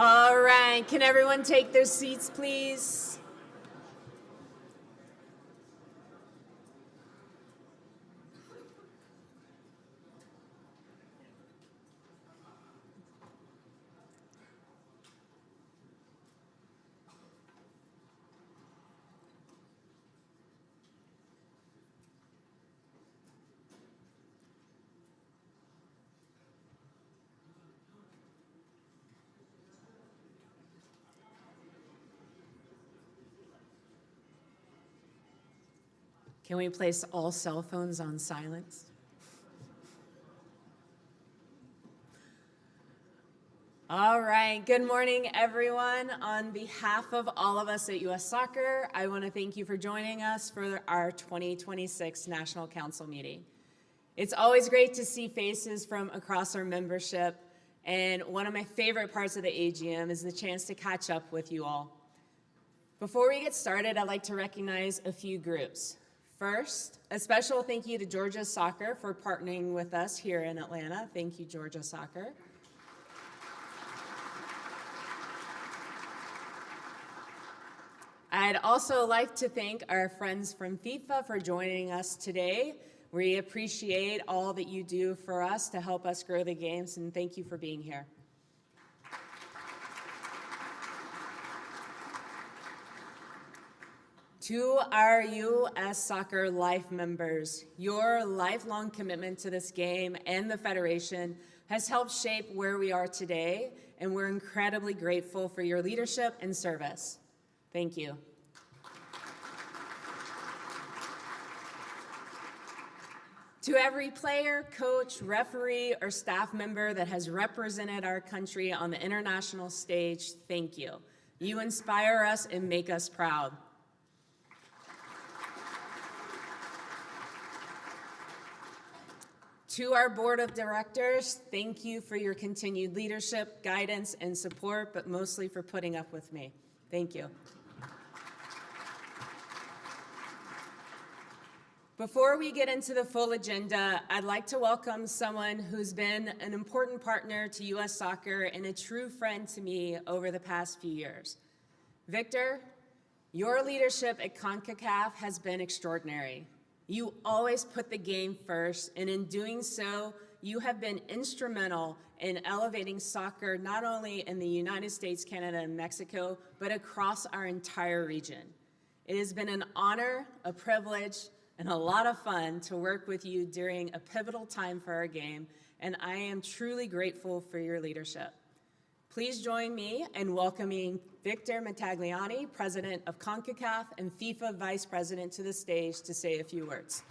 All right, can everyone take their seats, please? Can we place all cell phones on silence? All right, good morning, everyone. On behalf of all of us at U.S. Soccer, I want to thank you for joining us for our 2026 National Council meeting. It's always great to see faces from across our membership, and one of my favorite parts of the AGM is the chance to catch up with you all. Before we get started, I'd like to recognize a few groups. First, a special thank you to Georgia Soccer for partnering with us here in Atlanta. Thank you, Georgia Soccer. I'd also like to thank our friends from FIFA for joining us today. We appreciate all that you do for us to help us grow the games, and thank you for being here. To our U.S. Soccer Life members, your lifelong commitment to this game and the Federation has helped shape where we are today, and we're incredibly grateful for your leadership and service. Thank you. To every player, coach, referee, or staff member that has represented our country on the international stage, thank you. You inspire us and make us proud. To our board of directors, thank you for your continued leadership, guidance, and support, but mostly for putting up with me. Thank you. Before we get into the full agenda, I'd like to welcome someone who's been an important partner to U.S. Soccer and a true friend to me over the past few years. Victor, your leadership at CONCACAF has been extraordinary. You always put the game first, and in doing so, you have been instrumental in elevating soccer not only in the United States, Canada, and Mexico, but across our entire region. It has been an honor, a privilege, and a lot of fun to work with you during a pivotal time for our game, and I am truly grateful for your leadership. Please join me in welcoming Victor Montagliani, President of CONCACAF and FIFA Vice President, to the stage to say a few words.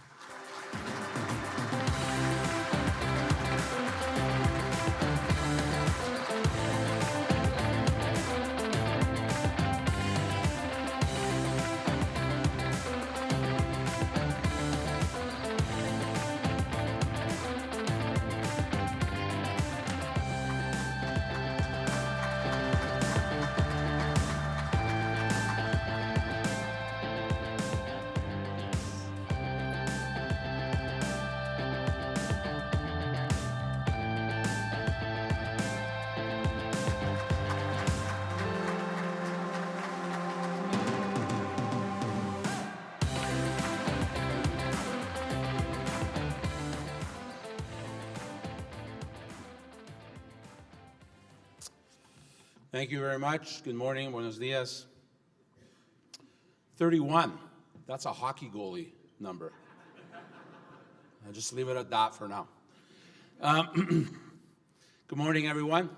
Thank you very much. Good morning, buenos dias. 31, that's a hockey goalie number. I'll just leave it at that for now. Good morning, everyone.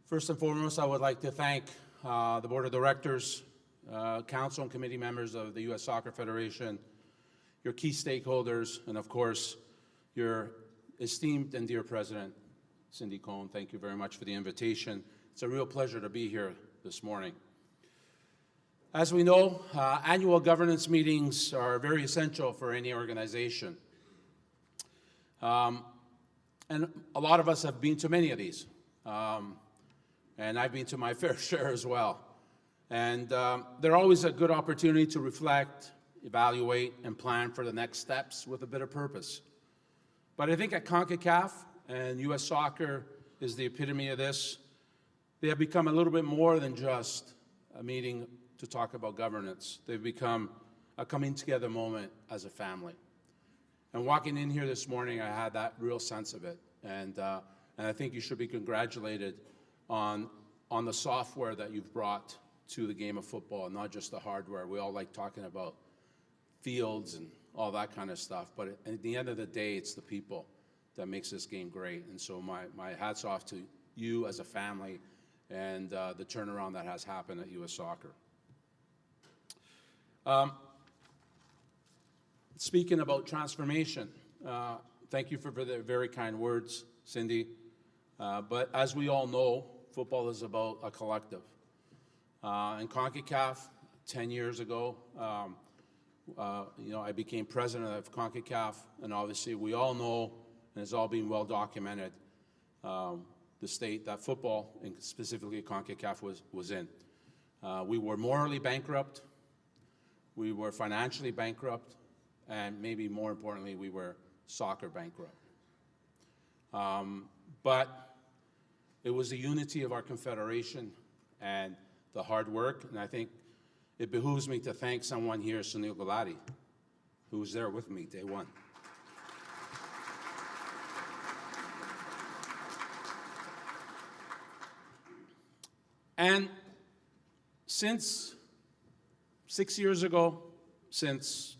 First and foremost, I would like to thank the Board of Directors, Council and Committee members of the U.S. Soccer Federation, your key stakeholders, and of course, your esteemed and dear President, Cindy Cohn. Thank you very much for the invitation. It's a real pleasure to be here this morning. As we know, annual governance meetings are very essential for any organization. And a lot of us have been to many of these. And I've been to my fair share as well. And they're always a good opportunity to reflect, evaluate, and plan for the next steps with a bit of purpose. But I think at CONCACAF and U.S. Soccer, is the epitome of this. They have become a little bit more than just a meeting to talk about governance. They've become a coming together moment as a family. And walking in here this morning, I had that real sense of it. And I think you should be congratulated on the software that you've brought to the game of football, not just the hardware. We all like talking about fields and all that kind of stuff, but at the end of the day, it's the people that makes this game great. And so my hat's off to you as a family and the turnaround that has happened at U.S. Soccer. Speaking about transformation, thank you for the very kind words, Cindy. But as we all know, football is about a collective. In CONCACAF 10 years ago, I became president of CONCACAF, and obviously we all know, and it's all been well documented, the state that football, and specifically CONCACAF, was in. We were morally bankrupt, we were financially bankrupt, and maybe more importantly, we were soccer bankrupt. But it was the unity of our confederation and the hard work, and I think it behooves me to thank someone here, Sunil Gulati, who was there with me day one. And since 6 years ago, since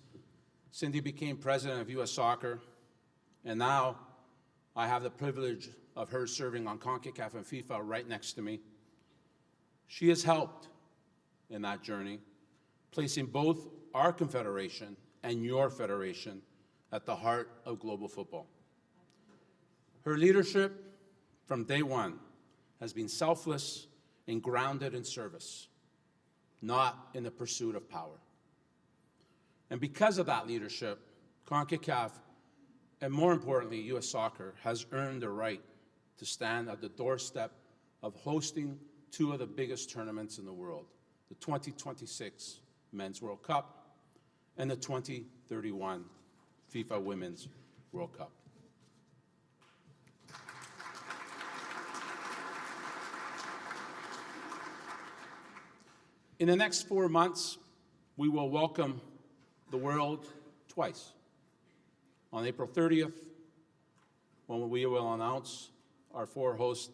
Cindy became president of U.S. Soccer, and now I have the privilege of her serving on CONCACAF and FIFA right next to me, she has helped in that journey, placing both our confederation and your federation at the heart of global football. Her leadership from day one has been selfless and grounded in service, not in the pursuit of power. And because of that leadership, CONCACAF, and more importantly, U.S. Soccer, has earned the right to stand at the doorstep of hosting two of the biggest tournaments in the world, the 2026 Men's World Cup and the 2031 FIFA Women's World Cup. In the next 4 months, we will welcome the world twice. On April 30th, when we will announce our 4 host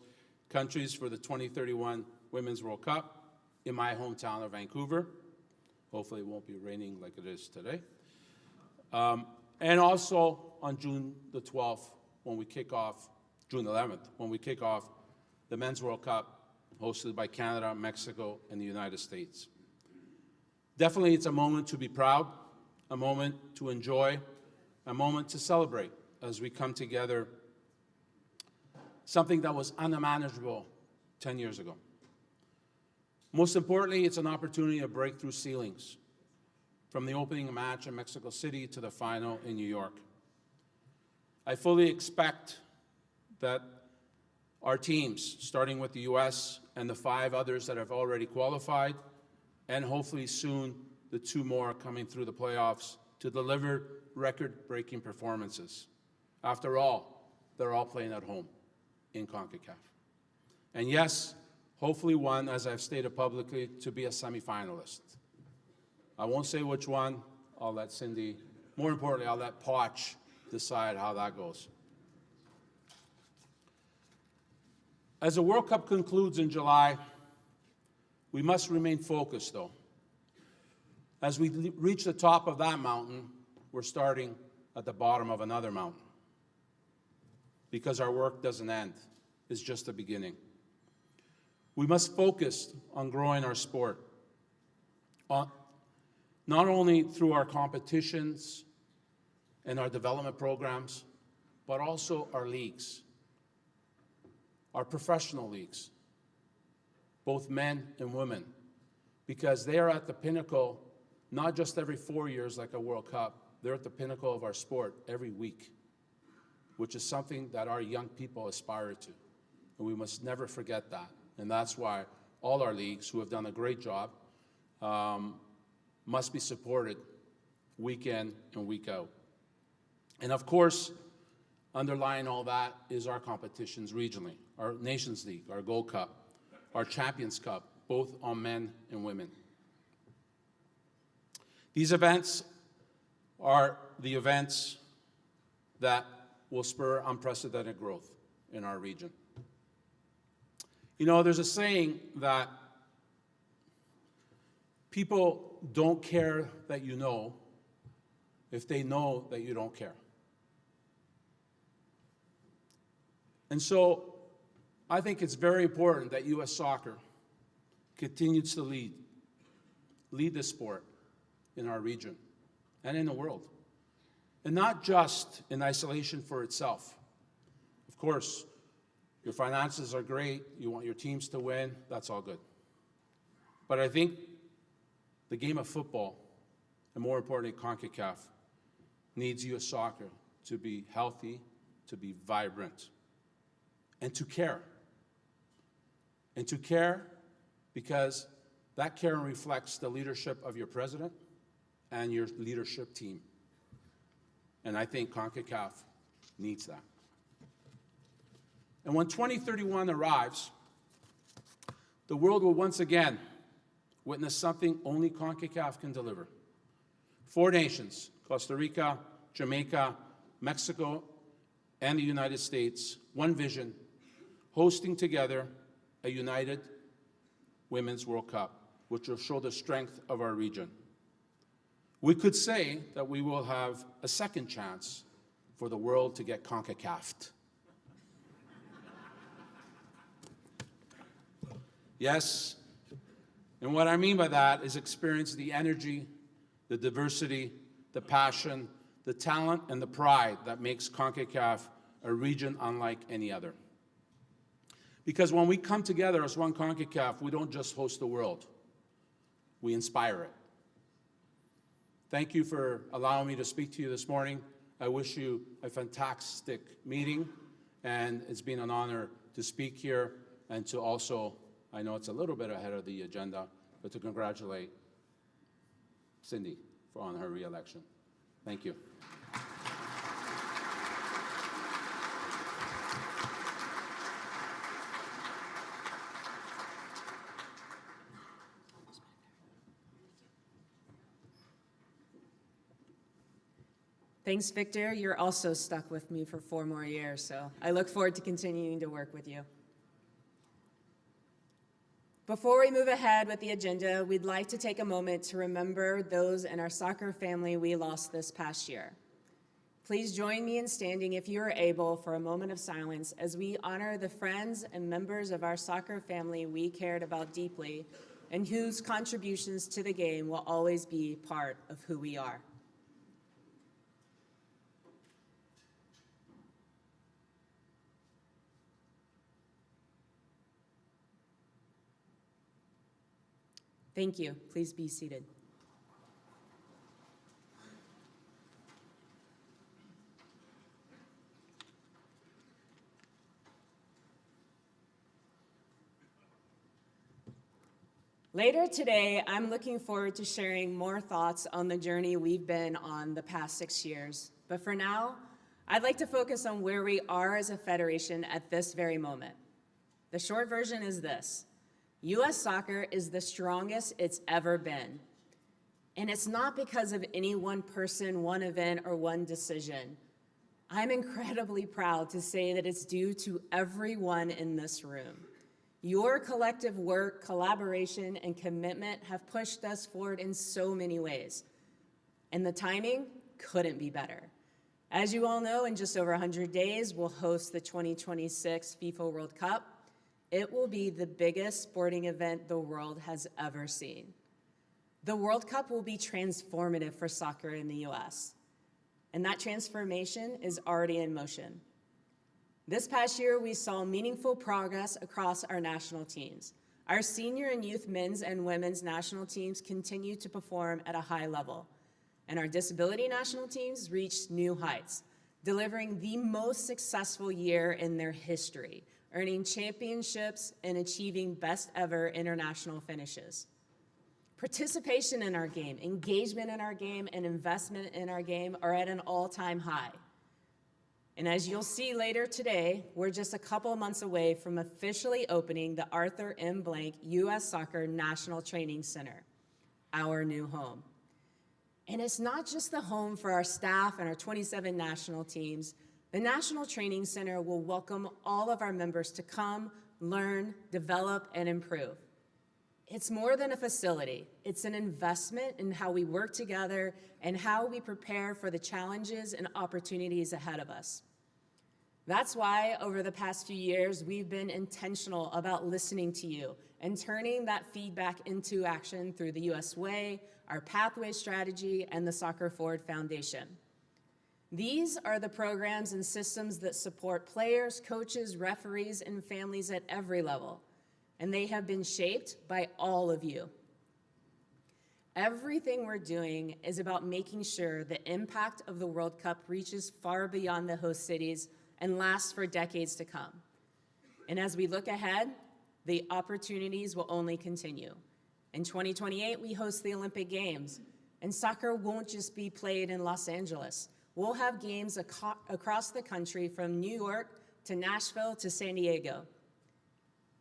countries for the 2031 Women's World Cup in my hometown of Vancouver. Hopefully it won't be raining like it is today. And also on June the 12th, when we kick off, June 11th, when we kick off the Men's World Cup hosted by Canada, Mexico, and the United States. Definitely it's a moment to be proud, a moment to enjoy, a moment to celebrate as we come together, something that was unimaginable 10 years ago. Most importantly, it's an opportunity to break through ceilings, from the opening match in Mexico City to the final in New York. I fully expect that our teams, starting with the U.S. and the 5 others that have already qualified, and hopefully soon the 2 more coming through the playoffs, to deliver record-breaking performances. After all, they're all playing at home in CONCACAF. And yes, hopefully one, as I've stated publicly, to be a semifinalist. I won't say which one. I'll let Cindy, more importantly, I'll let Poch decide how that goes. As the World Cup concludes in July, we must remain focused, though. As we reach the top of that mountain, we're starting at the bottom of another mountain, because our work doesn't end. It's just the beginning. We must focus on growing our sport, not only through our competitions and our development programs, but also our leagues, our professional leagues, both men and women, because they are at the pinnacle, not just every 4 years like a World Cup, they're at the pinnacle of our sport every week, which is something that our young people aspire to. And we must never forget that. And that's why all our leagues, who have done a great job, must be supported week in and week out. And of course, underlying all that is our competitions regionally, our Nations League, our Gold Cup, our Champions Cup, both on men and women. These events are the events that will spur unprecedented growth in our region. You know, there's a saying that people don't care that you know if they know that you don't care. And so I think it's very important that U.S. Soccer continues to lead this sport in our region and in the world. And not just in isolation for itself. Of course, your finances are great, you want your teams to win, that's all good. But I think the game of football, and more importantly, CONCACAF, needs U.S. Soccer to be healthy, to be vibrant, and to care. And to care because that care reflects the leadership of your president and your leadership team. And I think CONCACAF needs that. And when 2031 arrives, the world will once again witness something only CONCACAF can deliver. 4 nations, Costa Rica, Jamaica, Mexico, and the United States, one vision, hosting together a united Women's World Cup, which will show the strength of our region. We could say that we will have a second chance for the world to get CONCACAF'd. Yes, and what I mean by that is experience the energy, the diversity, the passion, the talent, and the pride that makes CONCACAF a region unlike any other. Because when we come together as one CONCACAF, we don't just host the world, we inspire it. Thank you for allowing me to speak to you this morning. I wish you a fantastic meeting, and it's been an honor to speak here and to also, I know it's a little bit ahead of the agenda, but to congratulate Cindy on her re-election. Thank you. Thanks, Victor. You're also stuck with me for 4 more years, so I look forward to continuing to work with you. Before we move ahead with the agenda, we'd like to take a moment to remember those in our soccer family we lost this past year. Please join me in standing, if you are able, for a moment of silence as we honor the friends and members of our soccer family we cared about deeply and whose contributions to the game will always be part of who we are. Thank you. Please be seated. Later today, I'm looking forward to sharing more thoughts on the journey we've been on the past 6 years. But for now, I'd like to focus on where we are as a federation at this very moment. The short version is this. U.S. Soccer is the strongest it's ever been. And it's not because of any one person, one event, or one decision. I'm incredibly proud to say that it's due to everyone in this room. Your collective work, collaboration, and commitment have pushed us forward in so many ways. And the timing couldn't be better. As you all know, in just over 100 days, we'll host the 2026 FIFA World Cup. It will be the biggest sporting event the world has ever seen. The World Cup will be transformative for soccer in the U.S., and that transformation is already in motion. This past year, we saw meaningful progress across our national teams. Our senior and youth men's and women's national teams continue to perform at a high level, and our disability national teams reached new heights, delivering the most successful year in their history, earning championships and achieving best ever international finishes. Participation in our game, engagement in our game, and investment in our game are at an all-time high. And as you'll see later today, we're just a couple months away from officially opening the Arthur M. Blank U.S. Soccer National Training Center, our new home. And it's not just the home for our staff and our 27 national teams. The National Training Center will welcome all of our members to come, learn, develop, and improve. It's more than a facility. It's an investment in how we work together and how we prepare for the challenges and opportunities ahead of us. That's why over the past few years, we've been intentional about listening to you and turning that feedback into action through the U.S. Way, our Pathway Strategy, and the Soccer Forward Foundation. These are the programs and systems that support players, coaches, referees, and families at every level. And they have been shaped by all of you. Everything we're doing is about making sure the impact of the World Cup reaches far beyond the host cities and lasts for decades to come. And as we look ahead, the opportunities will only continue. In 2028, we host the Olympic Games, and soccer won't just be played in Los Angeles. We'll have games across the country from New York to Nashville to San Diego.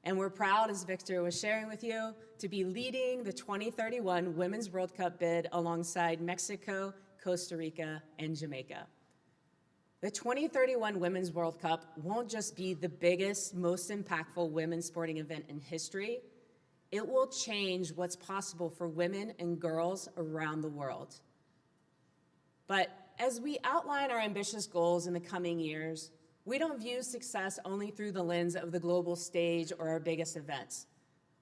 And we're proud, as Victor was sharing with you, to be leading the 2031 Women's World Cup bid alongside Mexico, Costa Rica, and Jamaica. The 2031 Women's World Cup won't just be the biggest, most impactful women's sporting event in history. It will change what's possible for women and girls around the world. But as we outline our ambitious goals in the coming years, we don't view success only through the lens of the global stage or our biggest events.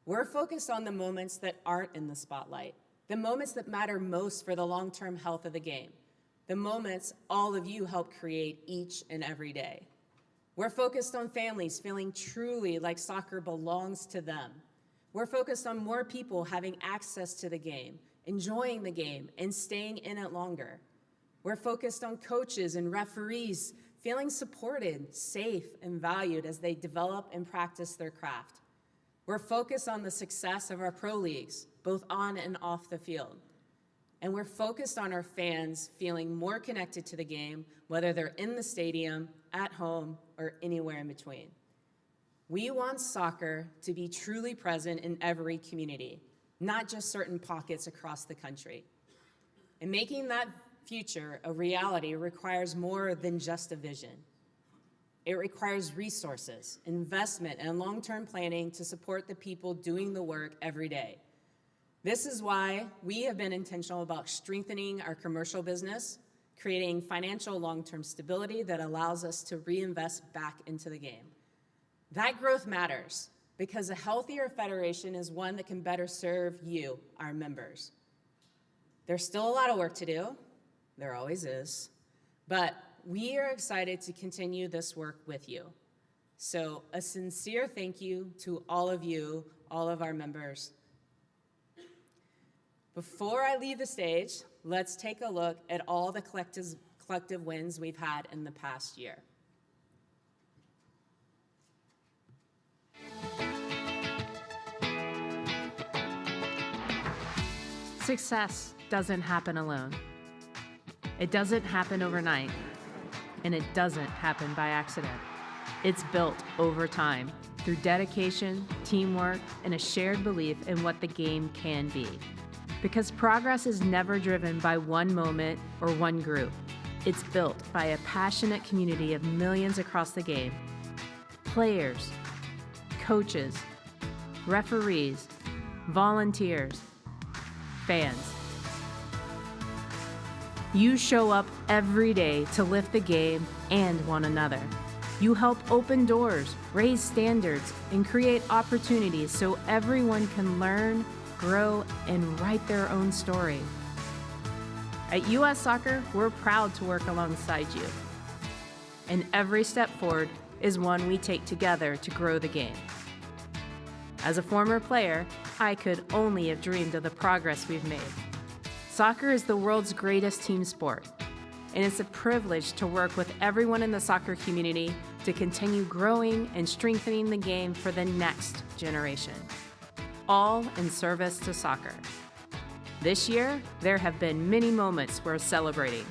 We're focused on the moments that aren't in the spotlight, the moments that matter most for the long-term health of the game, the moments all of you help create each and every day. We're focused on families feeling truly like soccer belongs to them. We're focused on more people having access to the game, enjoying the game, and staying in it longer. We're focused on coaches and referees feeling supported, safe, and valued as they develop and practice their craft. We're focused on the success of our pro leagues, both on and off the field. And we're focused on our fans feeling more connected to the game, whether they're in the stadium, at home, or anywhere in between. We want soccer to be truly present in every community, not just certain pockets across the country. And making that future a reality requires more than just a vision. It requires resources, investment, and long-term planning to support the people doing the work every day. This is why we have been intentional about strengthening our commercial business, creating financial long-term stability that allows us to reinvest back into the game. That growth matters because a healthier federation is one that can better serve you, our members. There's still a lot of work to do. There always is. But we are excited to continue this work with you. So a sincere thank you to all of you, all of our members. Before I leave the stage, let's take a look at all the collective wins we've had in the past year. Success doesn't happen alone. It doesn't happen overnight, and it doesn't happen by accident. It's built over time through dedication, teamwork, and a shared belief in what the game can be. Because progress is never driven by one moment or one group. It's built by a passionate community of millions across the game. Players, coaches, referees, volunteers, fans. You show up every day to lift the game and one another. You help open doors, raise standards, and create opportunities so everyone can learn, grow, and write their own story. At U.S. Soccer, we're proud to work alongside you. And every step forward is one we take together to grow the game. As a former player, I could only have dreamed of the progress we've made. Soccer is the world's greatest team sport, and it's a privilege to work with everyone in the soccer community to continue growing and strengthening the game for the next generation, all in service to soccer. This year, there have been many moments worth celebrating.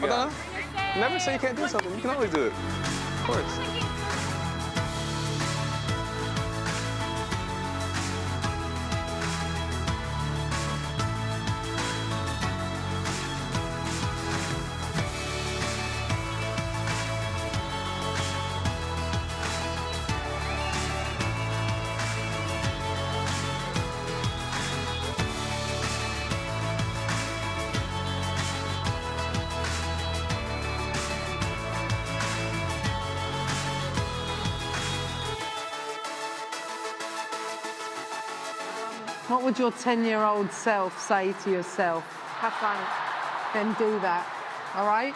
we go. I don't know. Never say you can't do something. You can always do it. Of course. What would your 10-year-old self say to yourself? Have fun. Then do that, all right?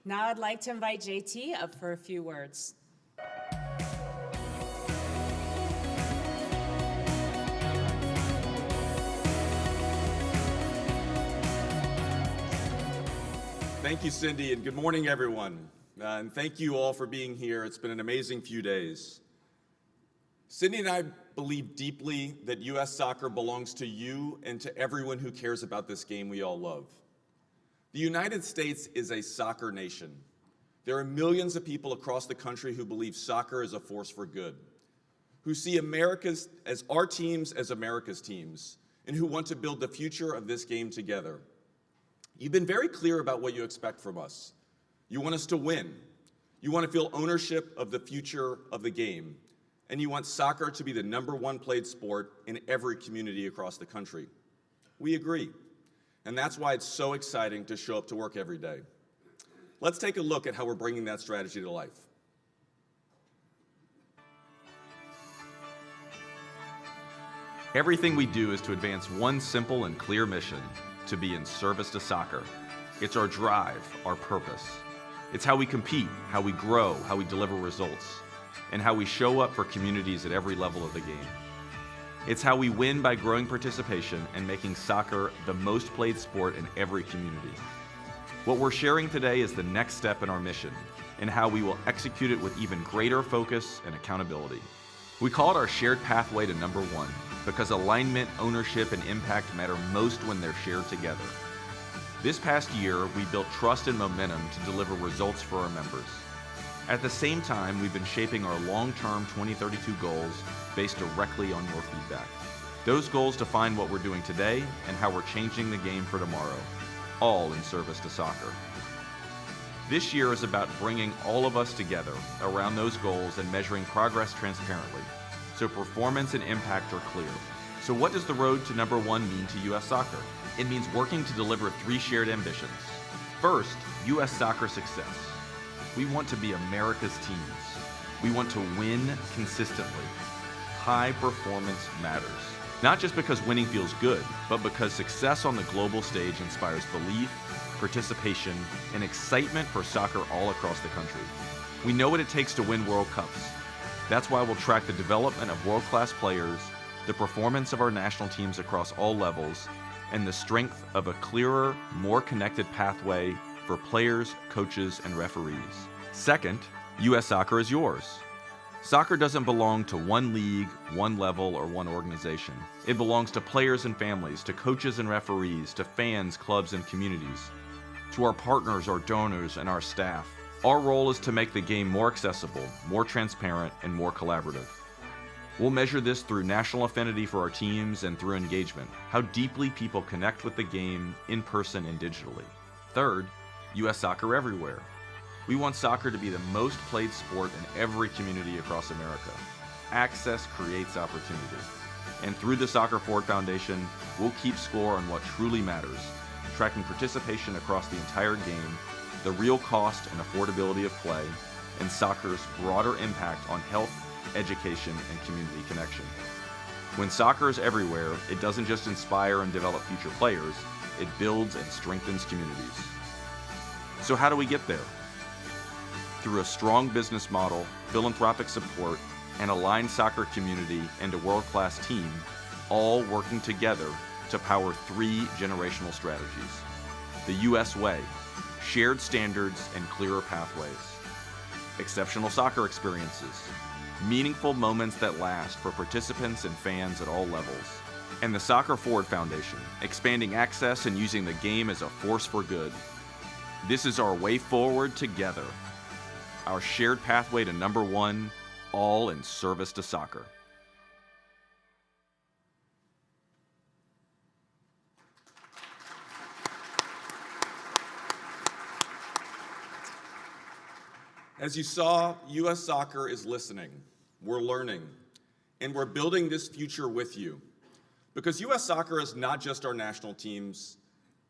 Now I'd like to invite JT up for a few words. Thank you, Cindy, and good morning, everyone. And thank you all for being here. It's been an amazing few days. Cindy and I believe deeply that U.S. soccer belongs to you and to everyone who cares about this game we all love. The United States is a soccer nation. There are millions of people across the country who believe soccer is a force for good, who see America's as our teams as America's teams, and who want to build the future of this game together. You've been very clear about what you expect from us. You want us to win. You want to feel ownership of the future of the game. And you want soccer to be the #1 played sport in every community across the country. We agree. And that's why it's so exciting to show up to work every day. Let's take a look at how we're bringing that strategy to life. Everything we do is to advance one simple and clear mission: to be in service to soccer. It's our drive, our purpose. It's how we compete, how we grow, how we deliver results, and how we show up for communities at every level of the game. It's how we win by growing participation and making soccer the most played sport in every community. What we're sharing today is the next step in our mission and how we will execute it with even greater focus and accountability. We call it our shared pathway to #1 because alignment, ownership, and impact matter most when they're shared together. This past year, we built trust and momentum to deliver results for our members. At the same time, we've been shaping our long-term 2032 goals based directly on your feedback. Those goals define what we're doing today and how we're changing the game for tomorrow, all in service to soccer. This year is about bringing all of us together around those goals and measuring progress transparently, so performance and impact are clear. So what does the road to #1 mean to U.S. soccer? It means working to deliver 3 shared ambitions. First, U.S. soccer success. We want to be America's teams. We want to win consistently. High performance matters. Not just because winning feels good, but because success on the global stage inspires belief, participation, and excitement for soccer all across the country. We know what it takes to win World Cups. That's why we'll track the development of world-class players, the performance of our national teams across all levels, and the strength of a clearer, more connected pathway for players, coaches, and referees. Second, U.S. soccer is yours. Soccer doesn't belong to one league, one level, or one organization. It belongs to players and families, to coaches and referees, to fans, clubs, and communities, to our partners, our donors, and our staff. Our role is to make the game more accessible, more transparent, and more collaborative. We'll measure this through national affinity for our teams and through engagement, how deeply people connect with the game in person and digitally. Third, U.S. Soccer Everywhere. We want soccer to be the most played sport in every community across America. Access creates opportunity. And through the Soccer Forward Foundation, we'll keep score on what truly matters, tracking participation across the entire game, the real cost and affordability of play, and soccer's broader impact on health, education, and community connection. When soccer is everywhere, it doesn't just inspire and develop future players, it builds and strengthens communities. So how do we get there? Through a strong business model, philanthropic support, and aligned soccer community and a world-class team, all working together to power 3 generational strategies. The U.S. way, shared standards and clearer pathways. Exceptional soccer experiences, meaningful moments that last for participants and fans at all levels. And the Soccer Forward Foundation, expanding access and using the game as a force for good. This is our way forward together. Our shared pathway to number 1, all in service to soccer. As you saw, U.S. Soccer is listening, we're learning, and we're building this future with you. Because U.S. Soccer is not just our national teams,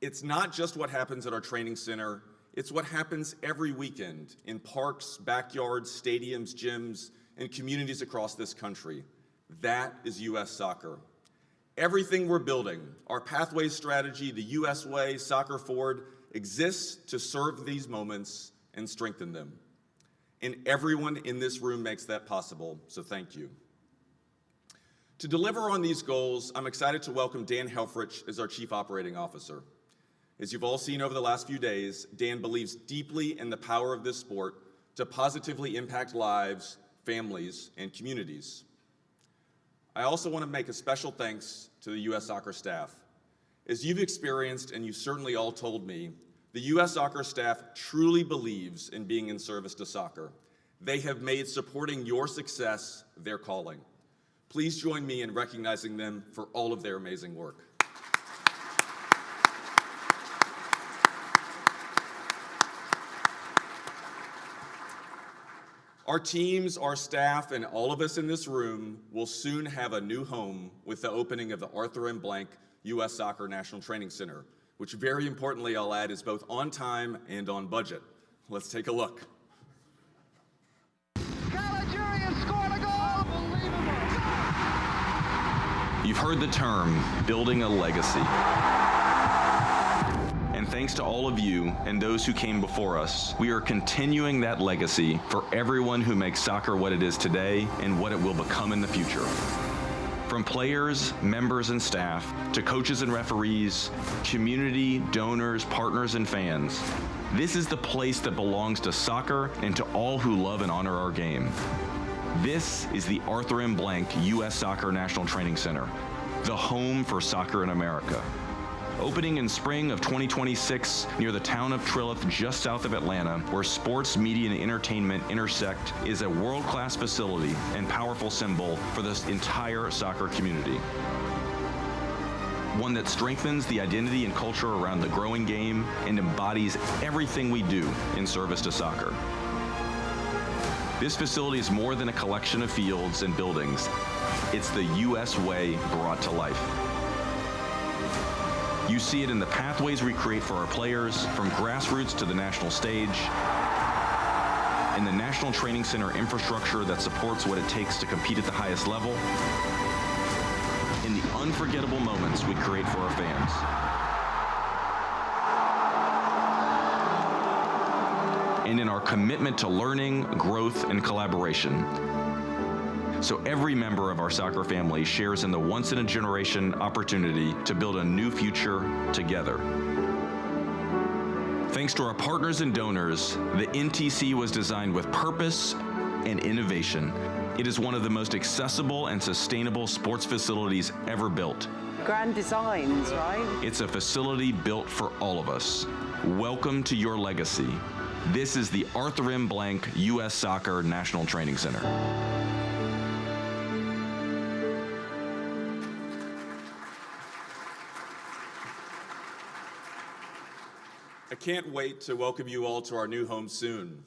it's not just what happens at our training center, it's what happens every weekend in parks, backyards, stadiums, gyms, and communities across this country. That is U.S. Soccer. Everything we're building, our Pathways strategy, the U.S. way, Soccer Forward, exists to serve these moments and strengthen them. And everyone in this room makes that possible, so thank you. To deliver on these goals, I'm excited to welcome Dan Helfrich as our Chief Operating Officer. As you've all seen over the last few days, Dan believes deeply in the power of this sport to positively impact lives, families, and communities. I also want to make a special thanks to the U.S. Soccer staff. As you've experienced, and you certainly all told me, the U.S. Soccer staff truly believes in being in service to soccer. They have made supporting your success their calling. Please join me in recognizing them for all of their amazing work. Our teams, our staff, and all of us in this room will soon have a new home with the opening of the Arthur M. Blank U.S. Soccer National Training Center, which very importantly, I'll add, is both on time and on budget. Let's take a look. You've heard the term, building a legacy. And thanks to all of you and those who came before us, we are continuing that legacy for everyone who makes soccer what it is today and what it will become in the future. From players, members, and staff, to coaches and referees, community, donors, partners, and fans, this is the place that belongs to soccer and to all who love and honor our game. This is the Arthur M. Blank U.S. Soccer National Training Center, the home for soccer in America. Opening in spring of 2026 near the town of Trilith, just south of Atlanta, where sports, media, and entertainment intersect, is a world-class facility and powerful symbol for this entire soccer community. One that strengthens the identity and culture around the growing game and embodies everything we do in service to soccer. This facility is more than a collection of fields and buildings. It's the U.S. way brought to life. You see it in the pathways we create for our players, from grassroots to the national stage, in the National Training Center infrastructure that supports what it takes to compete at the highest level, in the unforgettable moments we create for our fans. And in our commitment to learning, growth, and collaboration. So every member of our soccer family shares in the once-in-a-generation opportunity to build a new future together. Thanks to our partners and donors, the NTC was designed with purpose and innovation It is one of the most accessible and sustainable sports facilities ever built. Grand designs, right? It's a facility built for all of us. Welcome to your legacy. This is the Arthur M. Blank U.S. Soccer National Training Center. I can't wait to welcome you all to our new home soon.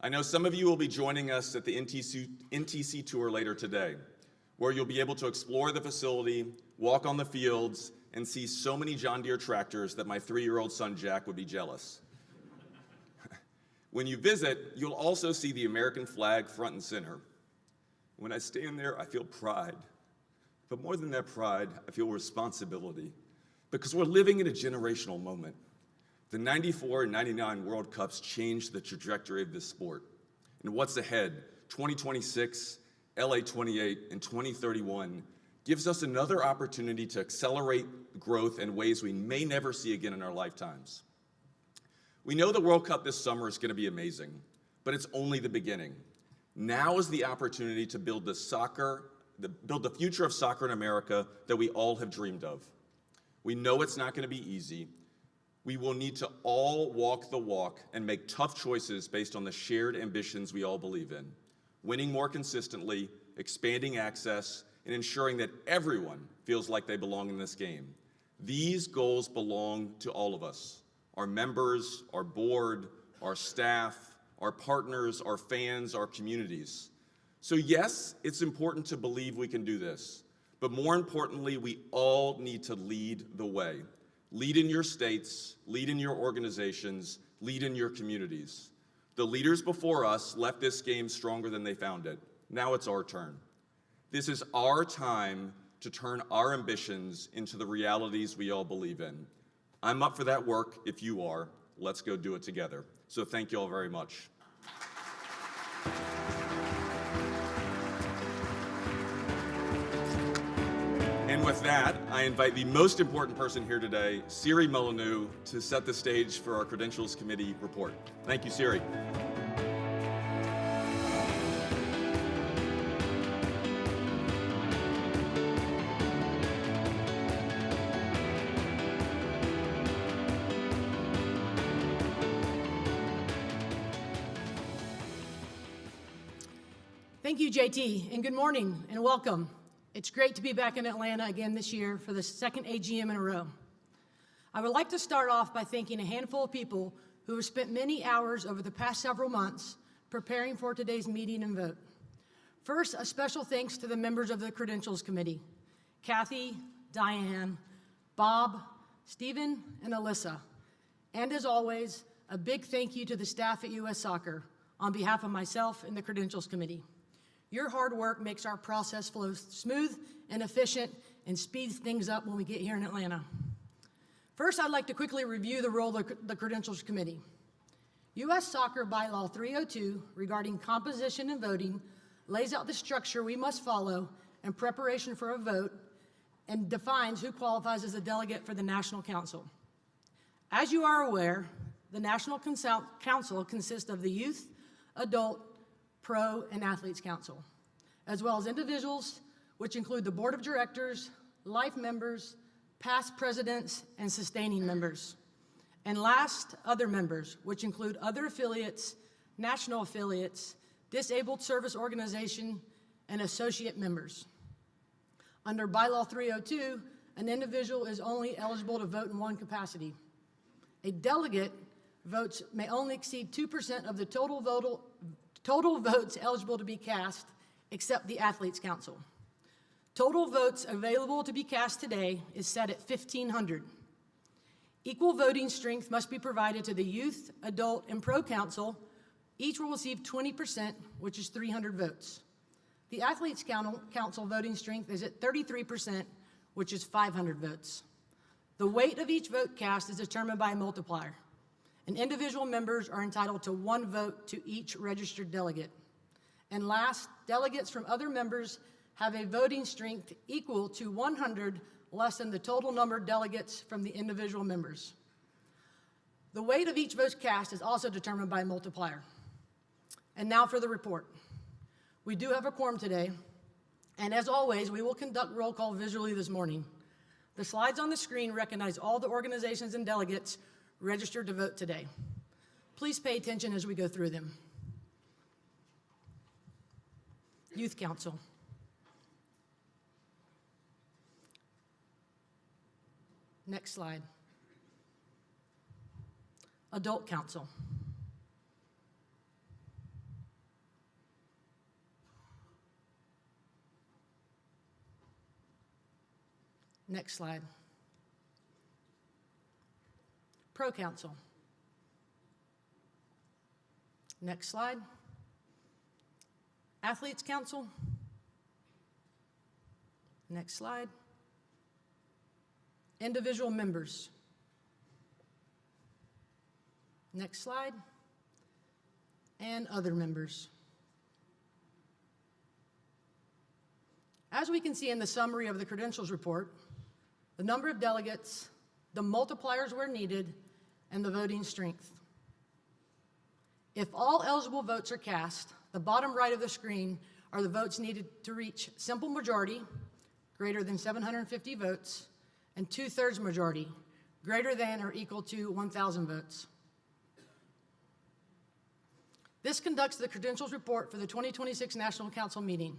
I know some of you will be joining us at the NTC tour later today, where you'll be able to explore the facility, walk on the fields, and see so many John Deere tractors that my 3-year-old son Jack would be jealous. When you visit, you'll also see the American flag front and center. When I stand there, I feel pride. But more than that pride, I feel responsibility, because we're living in a generational moment. The 94 and 99 World Cups changed the trajectory of this sport. And what's ahead, 2026, LA 28, and 2031, gives us another opportunity to accelerate growth in ways we may never see again in our lifetimes. We know the World Cup this summer is going to be amazing, but it's only the beginning. Now is the opportunity to build the future of soccer in America that we all have dreamed of. We know it's not going to be easy. We will need to all walk the walk and make tough choices based on the shared ambitions we all believe in. Winning more consistently, expanding access, and ensuring that everyone feels like they belong in this game. These goals belong to all of us, our members, our board, our staff, our partners, our fans, our communities. So yes, it's important to believe we can do this, but more importantly, we all need to lead the way. Lead in your states, lead in your organizations, lead in your communities. The leaders before us left this game stronger than they found it. Now it's our turn. This is our time to turn our ambitions into the realities we all believe in. I'm up for that work if you are. Let's go do it together. So thank you all very much. And with that, I invite the most important person here today, Siri Molyneux, to set the stage for our Credentials Committee report. Thank you, Siri. Thank you, JT, and good morning and welcome. It's great to be back in Atlanta again this year for the second AGM in a row. I would like to start off by thanking a handful of people who have spent many hours over the past several months preparing for today's meeting and vote. First, a special thanks to the members of the Credentials Committee, Kathy, Diane, Bob, Stephen, and Alyssa. And as always, a big thank you to the staff at US Soccer on behalf of myself and the Credentials Committee. Your hard work makes our process flow smooth and efficient and speeds things up when we get here in Atlanta. First, I'd like to quickly review the role of the Credentials Committee. US Soccer Bylaw 302 regarding composition and voting lays out the structure we must follow in preparation for a vote and defines who qualifies as a delegate for the National Council. As you are aware, the National Council consists of the Youth, Adult, Pro, and Athletes Council, as well as individuals, which include the Board of Directors, life members, past presidents, and sustaining members. And last, other members, which include other affiliates, national affiliates, disabled service organization, and associate members. Under Bylaw 302, an individual is only eligible to vote in one capacity. A delegate votes may only exceed 2% of the total votes eligible to be cast, except the Athletes Council. Total votes available to be cast today is set at 1,500. Equal voting strength must be provided to the Youth, Adult, and Pro Council. Each will receive 20%, which is 300 votes. The Athletes Council voting strength is at 33%, which is 500 votes. The weight of each vote cast is determined by a multiplier, and individual members are entitled to 1 vote to each registered delegate. And last, delegates from other members have a voting strength equal to 100 less than the total number of delegates from the individual members. The weight of each vote cast is also determined by a multiplier. And now for the report. We do have a quorum today, and as always, we will conduct roll call visually this morning. The slides on the screen recognize all the organizations and delegates registered to vote today. Please pay attention as we go through them. Youth Council. Next slide. Adult Council. Next slide. Pro Council. Next slide. Athletes Council. Next slide. Individual members. Next slide. And other members. As we can see in the summary of the credentials report, the number of delegates, the multipliers where needed, and the voting strength. If all eligible votes are cast, the bottom right of the screen are the votes needed to reach simple majority, greater than 750 votes, and 2/3 majority, greater than or equal to 1,000 votes. This conducts the credentials report for the 2026 National Council meeting.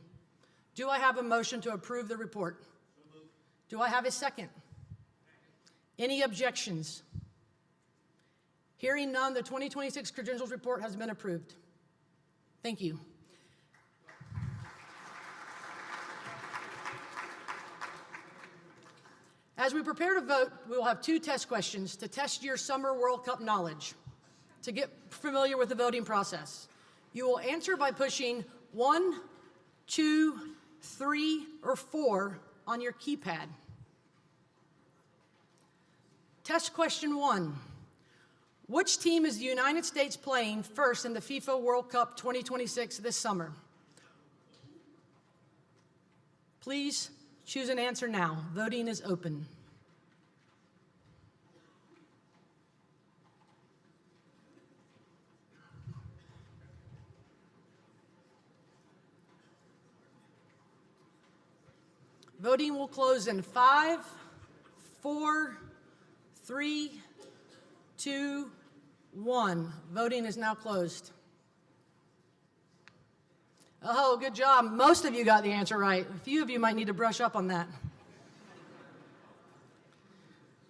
Do I have a motion to approve the report? Do I have a second? Any objections? Hearing none, the 2026 credentials report has been approved. Thank you. As we prepare to vote, we will have 2 test questions to test your Summer World Cup knowledge, to get familiar with the voting process. You will answer by pushing 1, 2, 3, or 4 on your keypad. Test question 1. Which team is the United States playing first in the FIFA World Cup 2026 this summer? Please choose an answer now. Voting is open. Voting will close in 5, 4, 3, 2, 1. Voting is now closed. Oh, good job. Most of you got the answer right. A few of you might need to brush up on that.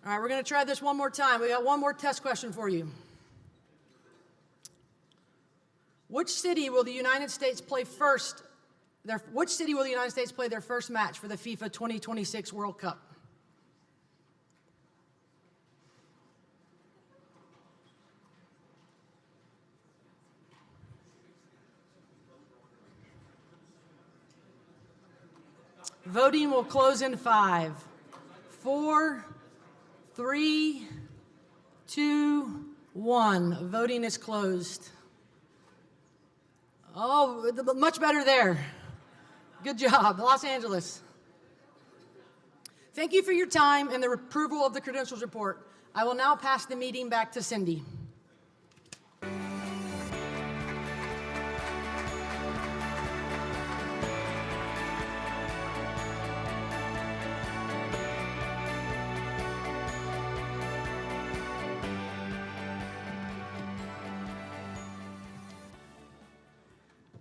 All right, we're going to try this one more time. We got one more test question for you. Which city will the United States play first? Which city will the United States play their first match for the FIFA 2026 World Cup? Voting will close in 5, 4, 3, 2, 1. Voting is closed. Oh, much better there. Good job, Los Angeles. Thank you for your time and the approval of the credentials report. I will now pass the meeting back to Cindy.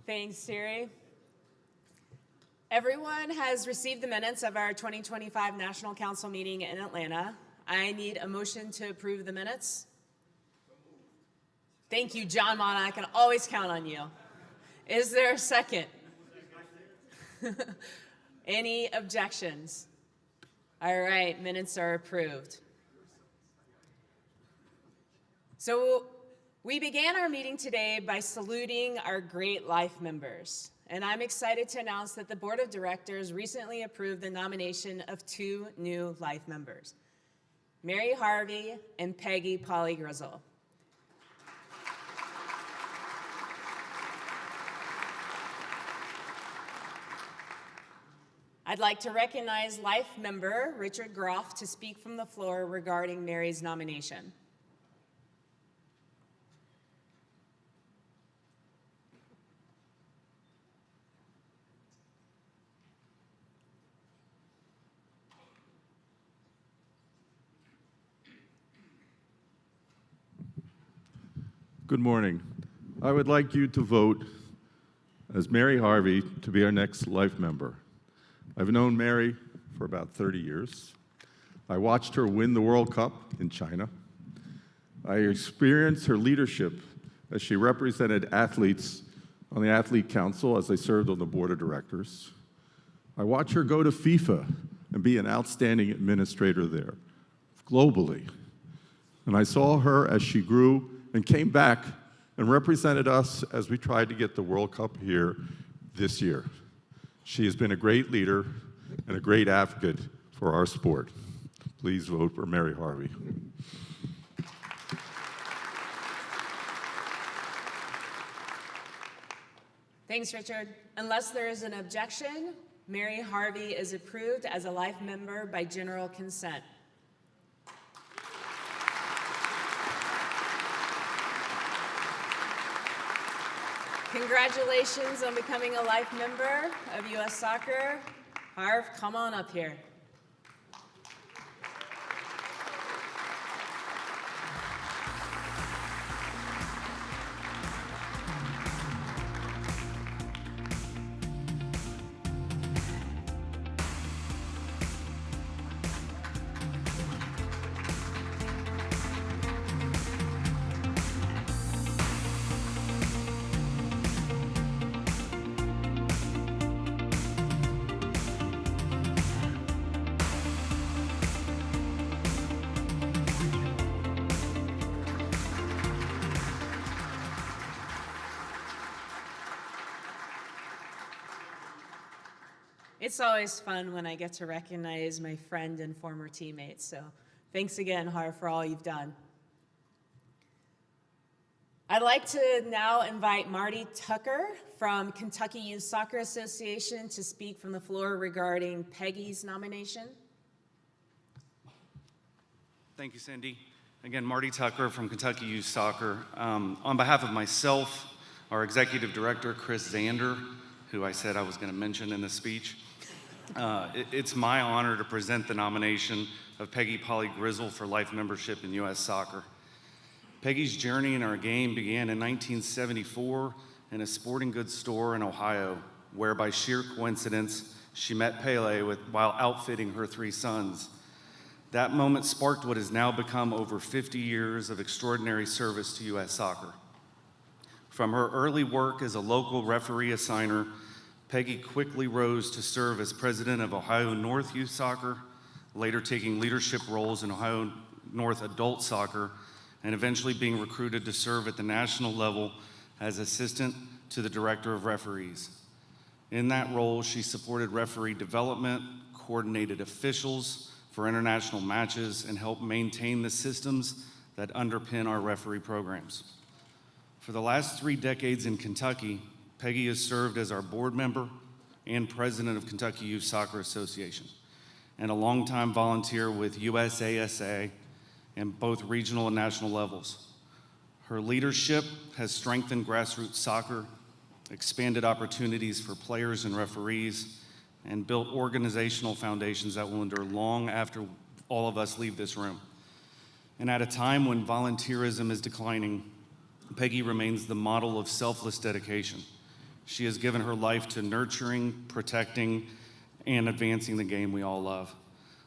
Thanks, Siri. Everyone has received the minutes of our 2025 National Council meeting in Atlanta. I need a motion to approve the minutes. Thank you, John Mott. I can always count on you. Is there a second? Any objections? All right, minutes are approved. So we began our meeting today by saluting our great life members. And I'm excited to announce that the Board of Directors recently approved the nomination of 2 new life members, Mary Harvey and Peggy Polly Grizzle. I'd like to recognize life member Richard Groff to speak from the floor regarding Mary's nomination. Good morning. I would like you to vote as Mary Harvey to be our next life member. I've known Mary for about 30 years. I watched her win the World Cup in China. I experienced her leadership as she represented athletes on the Athlete Council as I served on the board of directors. I watched her go to FIFA and be an outstanding administrator there, globally. And I saw her as she grew and came back and represented us as we tried to get the World Cup here this year. She has been a great leader and a great advocate for our sport. Please vote for Mary Harvey. Thanks, Richard. Unless there is an objection, Mary Harvey is approved as a life member by general consent. Congratulations on becoming a life member of U.S. Soccer. Harv, come on up here. It's always fun when I get to recognize my friend and former teammates, so thanks again, Harv, for all you've done. I'd like to now invite Marty Tucker from Kentucky Youth Soccer Association to speak from the floor regarding Peggy's nomination. Thank you, Cindy. Again, Marty Tucker from Kentucky Youth Soccer. On behalf of myself, our executive director, Chris Zander, who I said I was going to mention in this speech, it's my honor to present the nomination of Peggy Polly Grizzle for life membership in U.S. Soccer. Peggy's journey in our game began in 1974 in a sporting goods store in Ohio, where by sheer coincidence, she met Pele while outfitting her 3 sons. That moment sparked what has now become over 50 years of extraordinary service to U.S. Soccer. From her early work as a local referee assigner, Peggy quickly rose to serve as president of Ohio North Youth Soccer, later taking leadership roles in Ohio North Adult Soccer, and eventually being recruited to serve at the national level as assistant to the director of referees. In that role, she supported referee development, coordinated officials for international matches, and helped maintain the systems that underpin our referee programs. For the last 3 decades in Kentucky, Peggy has served as our board member and president of Kentucky Youth Soccer Association, and a longtime volunteer with UASA and both regional and national levels. Her leadership has strengthened grassroots soccer, expanded opportunities for players and referees, and built organizational foundations that will endure long after all of us leave this room. And at a time when volunteerism is declining, Peggy remains the model of selfless dedication. She has given her life to nurturing, protecting, and advancing the game we all love.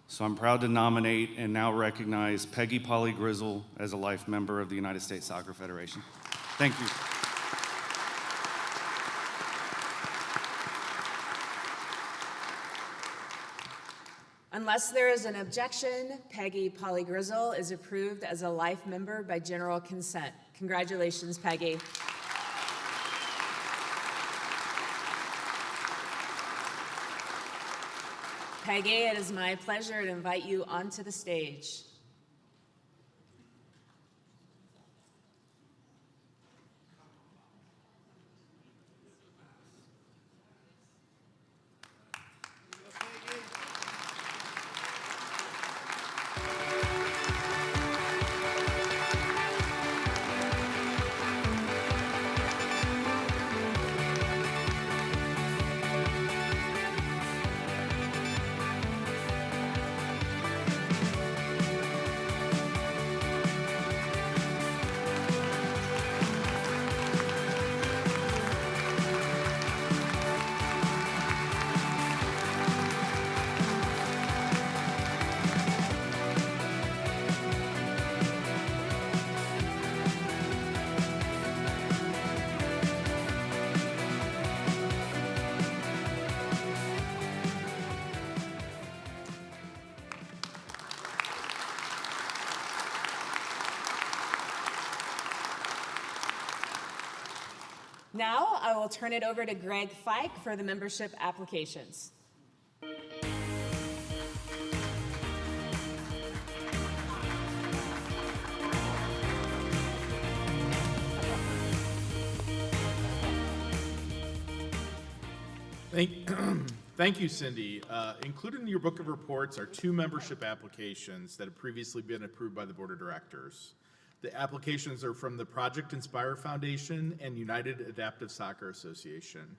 So I'm proud to nominate and now recognize Peggy Polly Grizzle as a life member of the United States Soccer Federation. Thank you. Unless there is an objection, Peggy Polly Grizzle is approved as a life member by general consent. Congratulations, Peggy. Peggy, it is my pleasure to invite you onto the stage. Now I will turn it over to Greg Fike for the membership applications. Thank you, Cindy. Included in your book of reports are 2 membership applications that have previously been approved by the Board of Directors. The applications are from the Project Inspire Foundation and United Adaptive Soccer Association.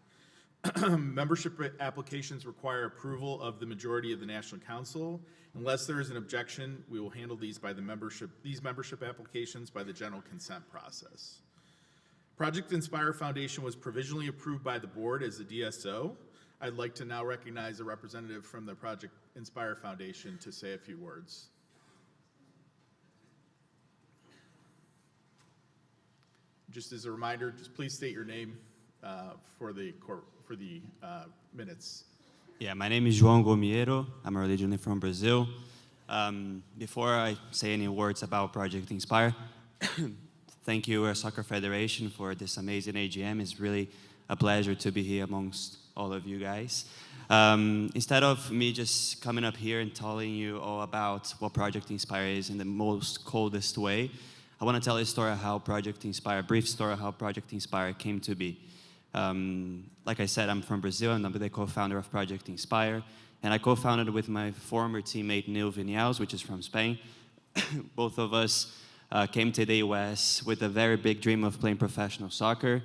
Membership applications require approval of the majority of the National Council. Unless there is an objection, we will handle these membership applications by the general consent process. Project Inspire Foundation was provisionally approved by the board as a DSO. I'd like to now recognize a representative from the Project Inspire Foundation to say a few words. Just as a reminder, just please state your name for the minutes. Yeah, my name is João Gomiero. I'm originally from Brazil. Before I say any words about Project Inspire, thank you, UASA Soccer Federation, for this amazing AGM. It's really a pleasure to be here amongst all of you guys. Instead of me just coming up here and telling you all about what Project Inspire is in the most coldest way, I want to tell a story of how Project Inspire, a brief story of how Project Inspire came to be. Like I said, I'm from Brazil, and I'm the co-founder of Project Inspire, and I co-founded with my former teammate Neil Vinyals, which is from Spain. Both of us came to the US with a very big dream of playing professional soccer.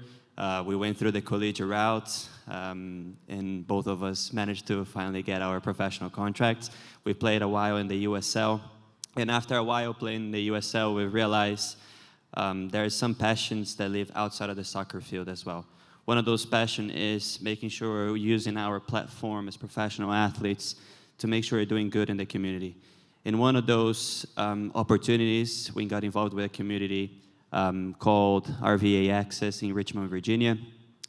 We went through the collegiate route, and both of us managed to finally get our professional contracts. We played a while in the USL, and after a while playing in the USL, we realized there are some passions that live outside of the soccer field as well. One of those passions is making sure we're using our platform as professional athletes to make sure we're doing good in the community. In one of those opportunities, we got involved with a community called RVA Access in Richmond, Virginia,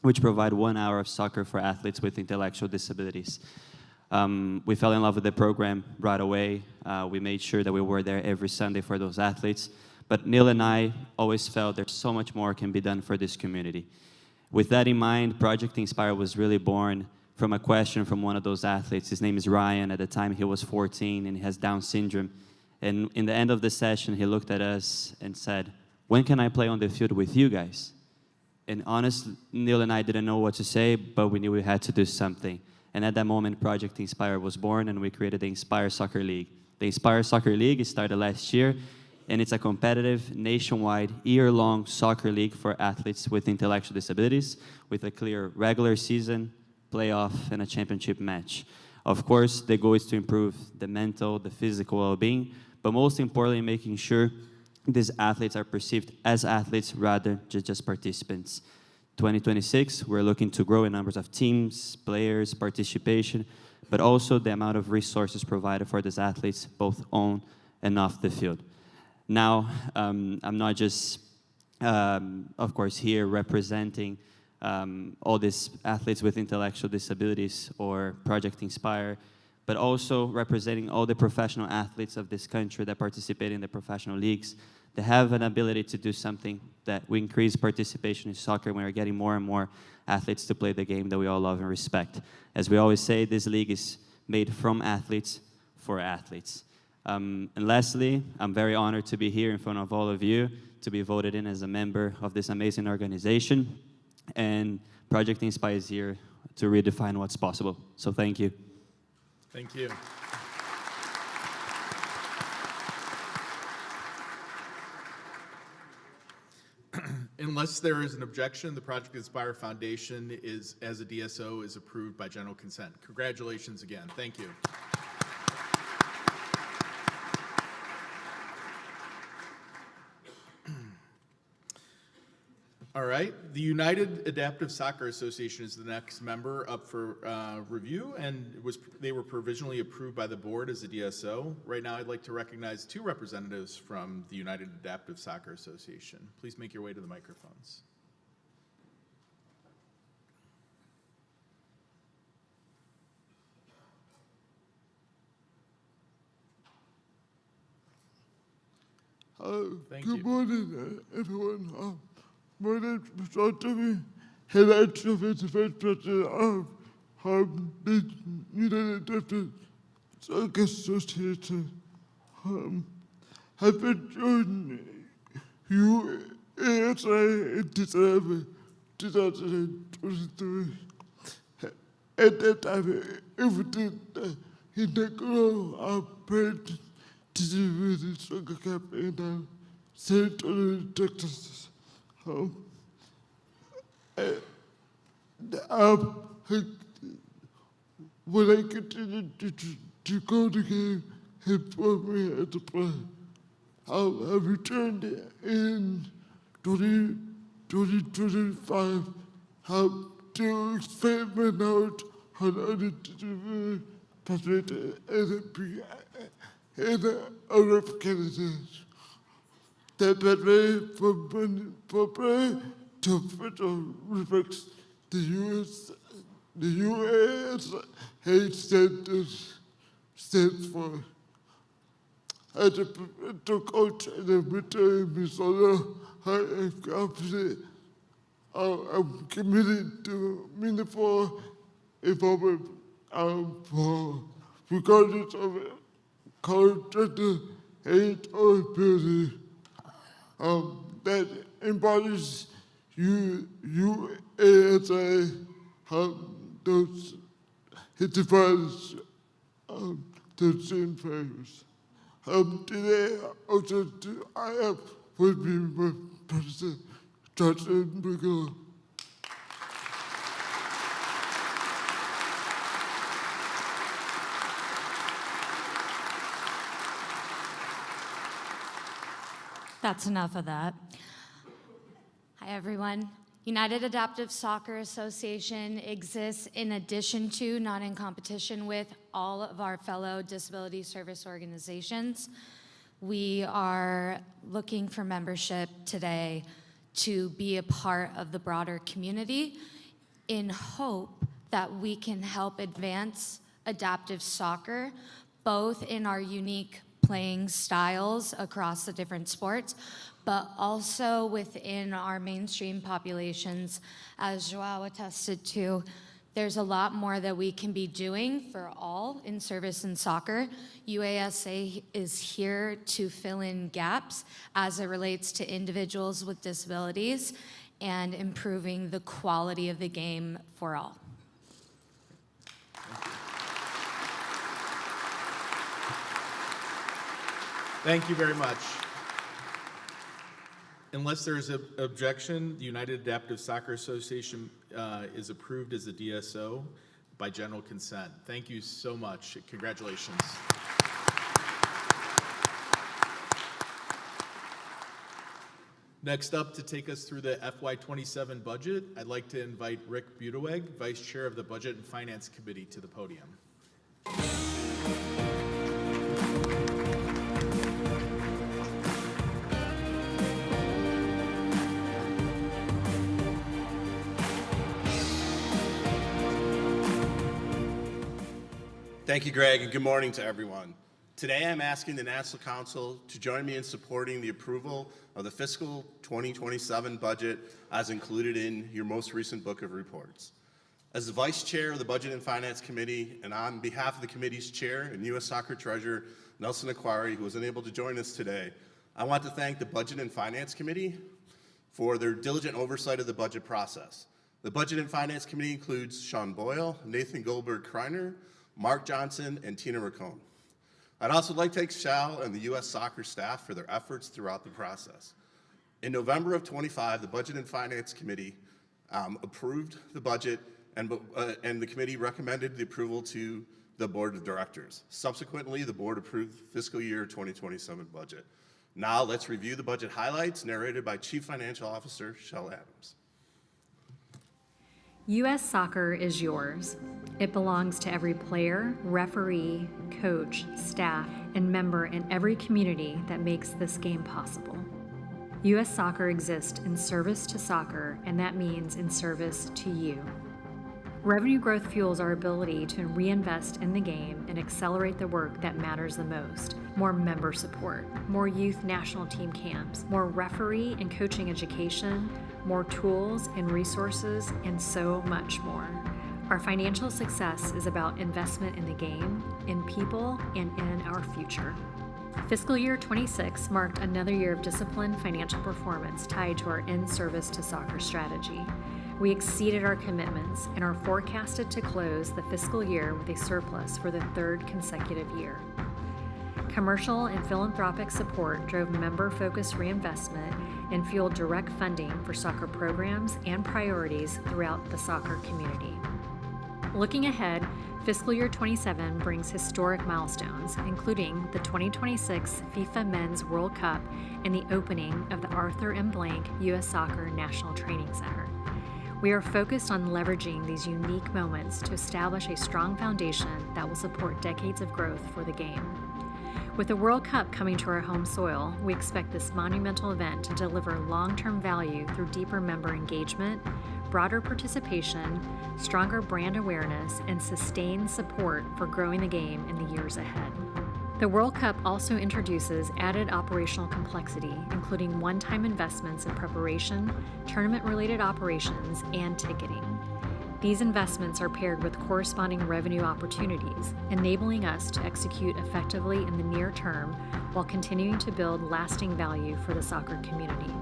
which provide 1 hour of soccer for athletes with intellectual disabilities. We fell in love with the program right away. We made sure that we were there every Sunday for those athletes. But Neil and I always felt there's so much more can be done for this community. With that in mind, Project Inspire was really born from a question from one of those athletes. His name is Ryan. At the time, he was 14, and he has Down syndrome. And in the end of the session, he looked at us and said, "When can I play on the field with you guys?" And honestly, Neil and I didn't know what to say, but we knew we had to do something. And at that moment, Project Inspire was born, and we created the Inspire Soccer League. The Inspire Soccer League started last year, and it's a competitive, nationwide, year-long soccer league for athletes with intellectual disabilities, with a clear regular season, playoff, and a championship match. Of course, the goal is to improve the mental, the physical well-being, but most importantly, making sure these athletes are perceived as athletes rather than just participants. 2026, we're looking to grow in numbers of teams, players, participation, but also the amount of resources provided for these athletes, both on and off the field. Now, I'm not just, of course, here representing all these athletes with intellectual disabilities or Project Inspire, but also representing all the professional athletes of this country that participate in the professional leagues. They have an ability to do something that will increase participation in soccer when we're getting more and more athletes to play the game that we all love and respect. As we always say, this league is made from athletes for athletes. And lastly, I'm very honored to be here in front of all of you, to be voted in as a member of this amazing organization. And Project Inspire is here to redefine what's possible. So thank you. Thank you. Unless there is an objection, the Project Inspire Foundation is, as a DSO, is approved by general consent. Congratulations again. Thank you. All right, the United Adaptive Soccer Association is the next member up for review, and they were provisionally approved by the board as a DSO. Right now, I'd like to recognize 2 representatives from the United Adaptive Soccer Association. Please make your way to the microphones. Good morning, everyone. My name is Mr. Jimmy head to the vice president of the United Adaptive Soccer Association. I've been joining UASA in December 2023. At that time, everything integral operated to do with the CONCACAF in Central Texas. When I continued to go to game and for me as a player, I returned in 2025 to expand my knowledge on other perspectives and other candidates. That way, for play to official respects the UASA stands for. As a professional coach and a mentor in Minnesota, I am confident I'm committed to meaningful involvement regardless of color, gender, age, or ability. That embodies UASA, those it defines those same values. Today, also, I have with me my president, Justin Bylaw. That's enough of that. Hi, everyone. United Adaptive Soccer Association exists in addition to, not in competition with, all of our fellow disability service organizations. We are looking for membership today to be a part of the broader community in hope that we can help advance adaptive soccer, both in our unique playing styles across the different sports, but also within our mainstream populations. As Joao attested to, there's a lot more that we can be doing for all in service in soccer. UASA is here to fill in gaps as it relates to individuals with disabilities and improving the quality of the game for all. Thank you very much. Unless there is an objection, the United Adaptive Soccer Association is approved as a DSO by general consent. Thank you so much. Congratulations. Next up, to take us through the FY27 budget, I'd like to invite Rick Budeweg, Vice Chair of the Budget and Finance Committee, to the podium. Thank you, Greg, and good morning to everyone. Today, I'm asking the National Council to join me in supporting the approval of the fiscal 2027 budget as included in your most recent book of reports. As the Vice Chair of the Budget and Finance Committee, and on behalf of the committee's chair and U.S. Soccer Treasurer Nelson Aquari, who was unable to join us today, I want to thank the Budget and Finance Committee for their diligent oversight of the budget process. The Budget and Finance Committee includes Sean Boyle, Nathan Goldberg-Kreiner, Mark Johnson, and Tina Racone. I'd also like to thank Shal and the U.S. Soccer staff for their efforts throughout the process. In November of 25, the Budget and Finance Committee approved the budget, and the committee recommended the approval to the Board of Directors. Subsequently, the board approved the fiscal year 2027 budget. Now let's review the budget highlights narrated by Chief Financial Officer Shel Adams. U.S. Soccer is yours. It belongs to every player, referee, coach, staff, and member in every community that makes this game possible. U.S. Soccer exists in service to soccer, and that means in service to you. Revenue growth fuels our ability to reinvest in the game and accelerate the work that matters the most. More member support, more youth national team camps, more referee and coaching education, more tools and resources, and so much more. Our financial success is about investment in the game, in people, and in our future. Fiscal year 26 marked another year of disciplined financial performance tied to our in-service to soccer strategy. We exceeded our commitments and are forecasted to close the fiscal year with a surplus for the third consecutive year. Commercial and philanthropic support drove member-focused reinvestment and fueled direct funding for soccer programs and priorities throughout the soccer community. Looking ahead, fiscal year 27 brings historic milestones, including the 2026 FIFA Men's World Cup and the opening of the Arthur M. Blank U.S. Soccer National Training Center. We are focused on leveraging these unique moments to establish a strong foundation that will support decades of growth for the game. With the World Cup coming to our home soil, we expect this monumental event to deliver long-term value through deeper member engagement, broader participation, stronger brand awareness, and sustained support for growing the game in the years ahead. The World Cup also introduces added operational complexity, including one-time investments in preparation, tournament-related operations, and ticketing. These investments are paired with corresponding revenue opportunities, enabling us to execute effectively in the near term while continuing to build lasting value for the soccer community.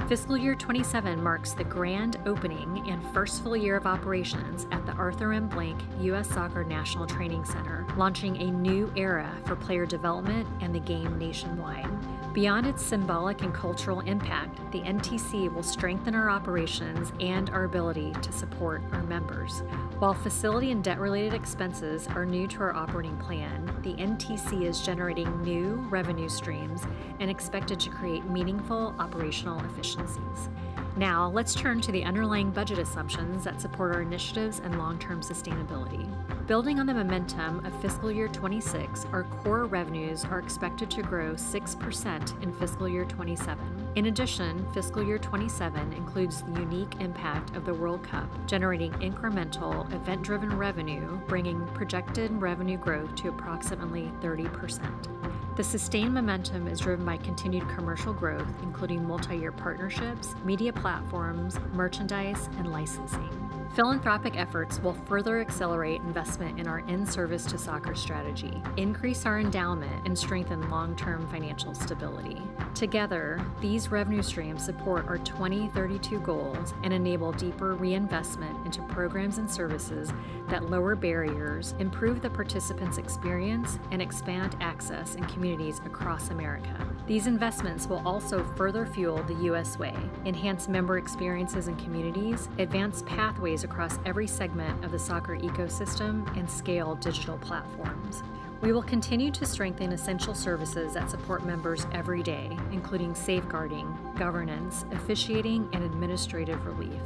Fiscal year 27 marks the grand opening and first full year of operations at the Arthur M. Blank U.S. Soccer National Training Center, launching a new era for player development and the game nationwide. Beyond its symbolic and cultural impact, the NTC will strengthen our operations and our ability to support our members. While facility and debt-related expenses are new to our operating plan, the NTC is generating new revenue streams and expected to create meaningful operational efficiencies. Now, let's turn to the underlying budget assumptions that support our initiatives and long-term sustainability. Building on the momentum of fiscal year 26, our core revenues are expected to grow 6% in fiscal year 27. In addition, fiscal year 27 includes the unique impact of the World Cup, generating incremental event-driven revenue, bringing projected revenue growth to approximately 30%. The sustained momentum is driven by continued commercial growth, including multi-year partnerships, media platforms, merchandise, and licensing. Philanthropic efforts will further accelerate investment in our in-service to soccer strategy, increase our endowment, and strengthen long-term financial stability. Together, these revenue streams support our 2032 goals and enable deeper reinvestment into programs and services that lower barriers, improve the participants' experience, and expand access in communities across America. These investments will also further fuel the U.S. way, enhance member experiences in communities, advance pathways across every segment of the soccer ecosystem, and scale digital platforms. We will continue to strengthen essential services that support members every day, including safeguarding, governance, officiating, and administrative relief.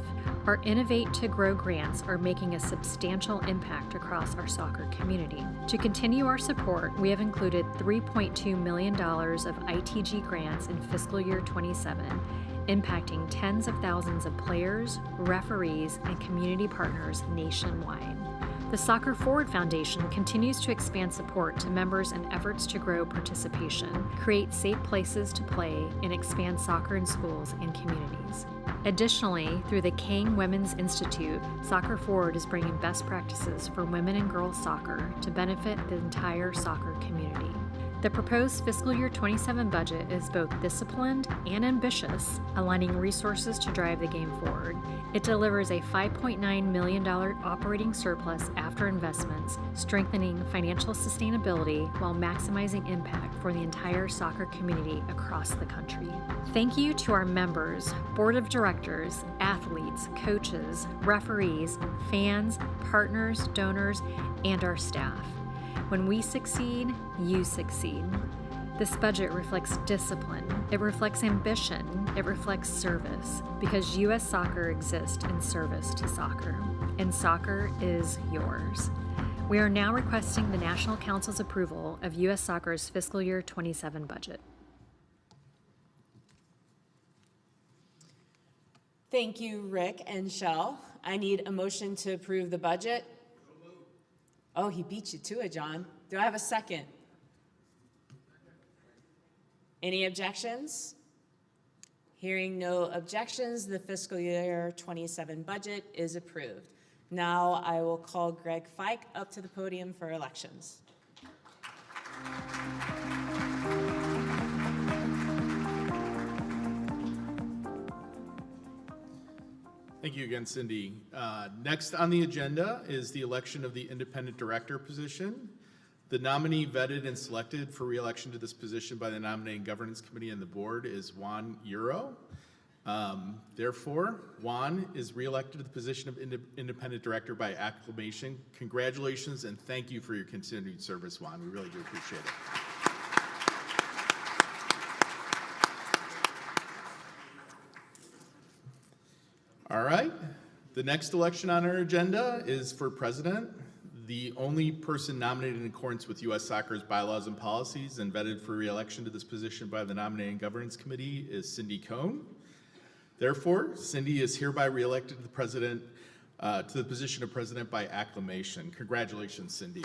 Our Innovate to Grow grants are making a substantial impact across our soccer community. To continue our support, we have included $3.2 million of ITG grants in fiscal year 27, impacting tens of thousands of players, referees, and community partners nationwide. The Soccer Forward Foundation continues to expand support to members in efforts to grow participation, create safe places to play, and expand soccer in schools and communities. Additionally, through the King Women's Institute, Soccer Forward is bringing best practices for women and girls soccer to benefit the entire soccer community. The proposed fiscal year 27 budget is both disciplined and ambitious, aligning resources to drive the game forward. It delivers a $5.9 million operating surplus after investments, strengthening financial sustainability while maximizing impact for the entire soccer community across the country. Thank you to our members, board of directors, athletes, coaches, referees, fans, partners, donors, and our staff. When we succeed, you succeed. This budget reflects discipline, it reflects ambition, it reflects service, because U.S. Soccer exists in service to soccer, and soccer is yours. We are now requesting the National Council's approval of U.S. Soccer's fiscal year 27 budget. Thank you, Rick and Shell. I need a motion to approve the budget. Oh, he beat you to it, John. Do I have a second? Any objections? Hearing no objections, the fiscal year 27 budget is approved. Now I will call Greg Fike up to the podium for elections. Thank you again, Cindy. Next on the agenda is the election of the independent director position. The nominee vetted and selected for re-election to this position by the Nominating Governance Committee and the board is Juan Euro. Therefore, Juan is re-elected to the position of independent director by acclamation. Congratulations and thank you for your continued service, Juan. We really do appreciate it. All right, the next election on our agenda is for president. The only person nominated in accordance with U.S. Soccer's bylaws and policies and vetted for re-election to this position by the Nominating Governance Committee is Cindy Cohn. Therefore, Cindy is hereby re-elected to the position of president by acclamation. Congratulations, Cindy.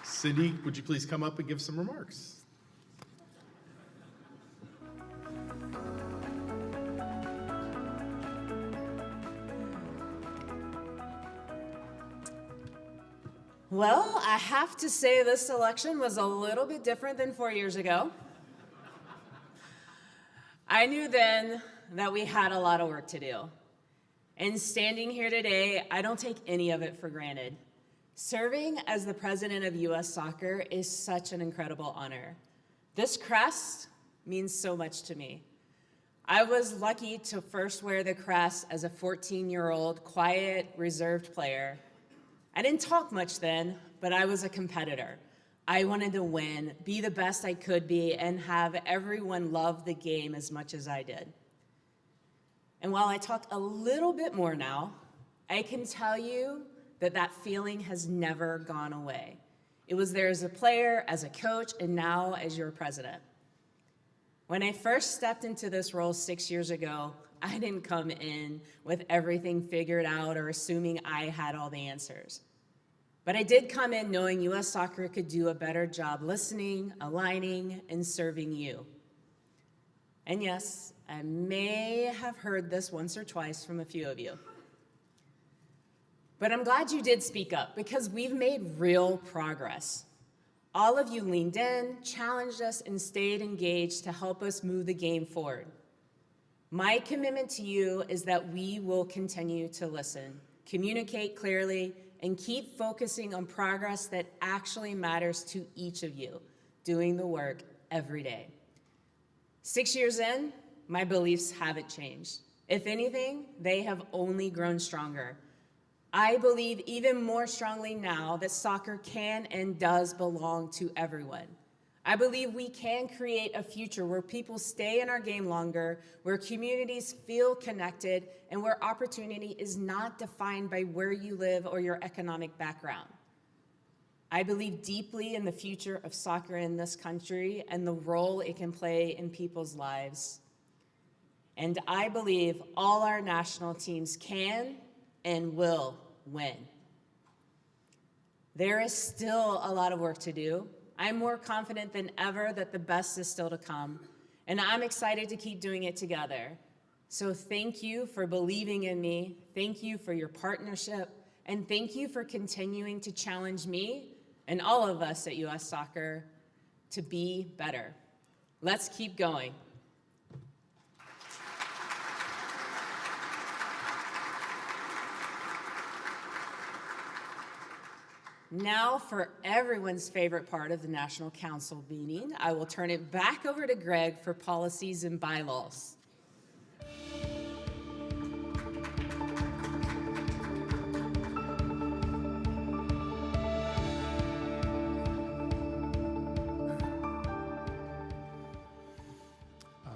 Cindy, would you please come up and give some remarks? Well, I have to say this election was a little bit different than 4 years ago. I knew then that we had a lot of work to do. And standing here today, I don't take any of it for granted. Serving as the president of U.S. Soccer is such an incredible honor. This crest means so much to me. I was lucky to first wear the crest as a 14-year-old, quiet, reserved player. I didn't talk much then, but I was a competitor. I wanted to win, be the best I could be, and have everyone love the game as much as I did. And while I talk a little bit more now, I can tell you that that feeling has never gone away. It was there as a player, as a coach, and now as your president. When I first stepped into this role 6 years ago, I didn't come in with everything figured out or assuming I had all the answers. But I did come in knowing U.S. Soccer could do a better job listening, aligning, and serving you. And yes, I may have heard this once or twice from a few of you. But I'm glad you did speak up because we've made real progress. All of you leaned in, challenged us, and stayed engaged to help us move the game forward. My commitment to you is that we will continue to listen, communicate clearly, and keep focusing on progress that actually matters to each of you, doing the work every day. 6 years in, my beliefs haven't changed. If anything, they have only grown stronger. I believe even more strongly now that soccer can and does belong to everyone. I believe we can create a future where people stay in our game longer, where communities feel connected, and where opportunity is not defined by where you live or your economic background. I believe deeply in the future of soccer in this country and the role it can play in people's lives. And I believe all our national teams can and will win. There is still a lot of work to do. I'm more confident than ever that the best is still to come, and I'm excited to keep doing it together. So thank you for believing in me, thank you for your partnership, and thank you for continuing to challenge me and all of us at U.S. Soccer to be better. Let's keep going. Now, for everyone's favorite part of the National Council meeting, I will turn it back over to Greg for policies and bylaws.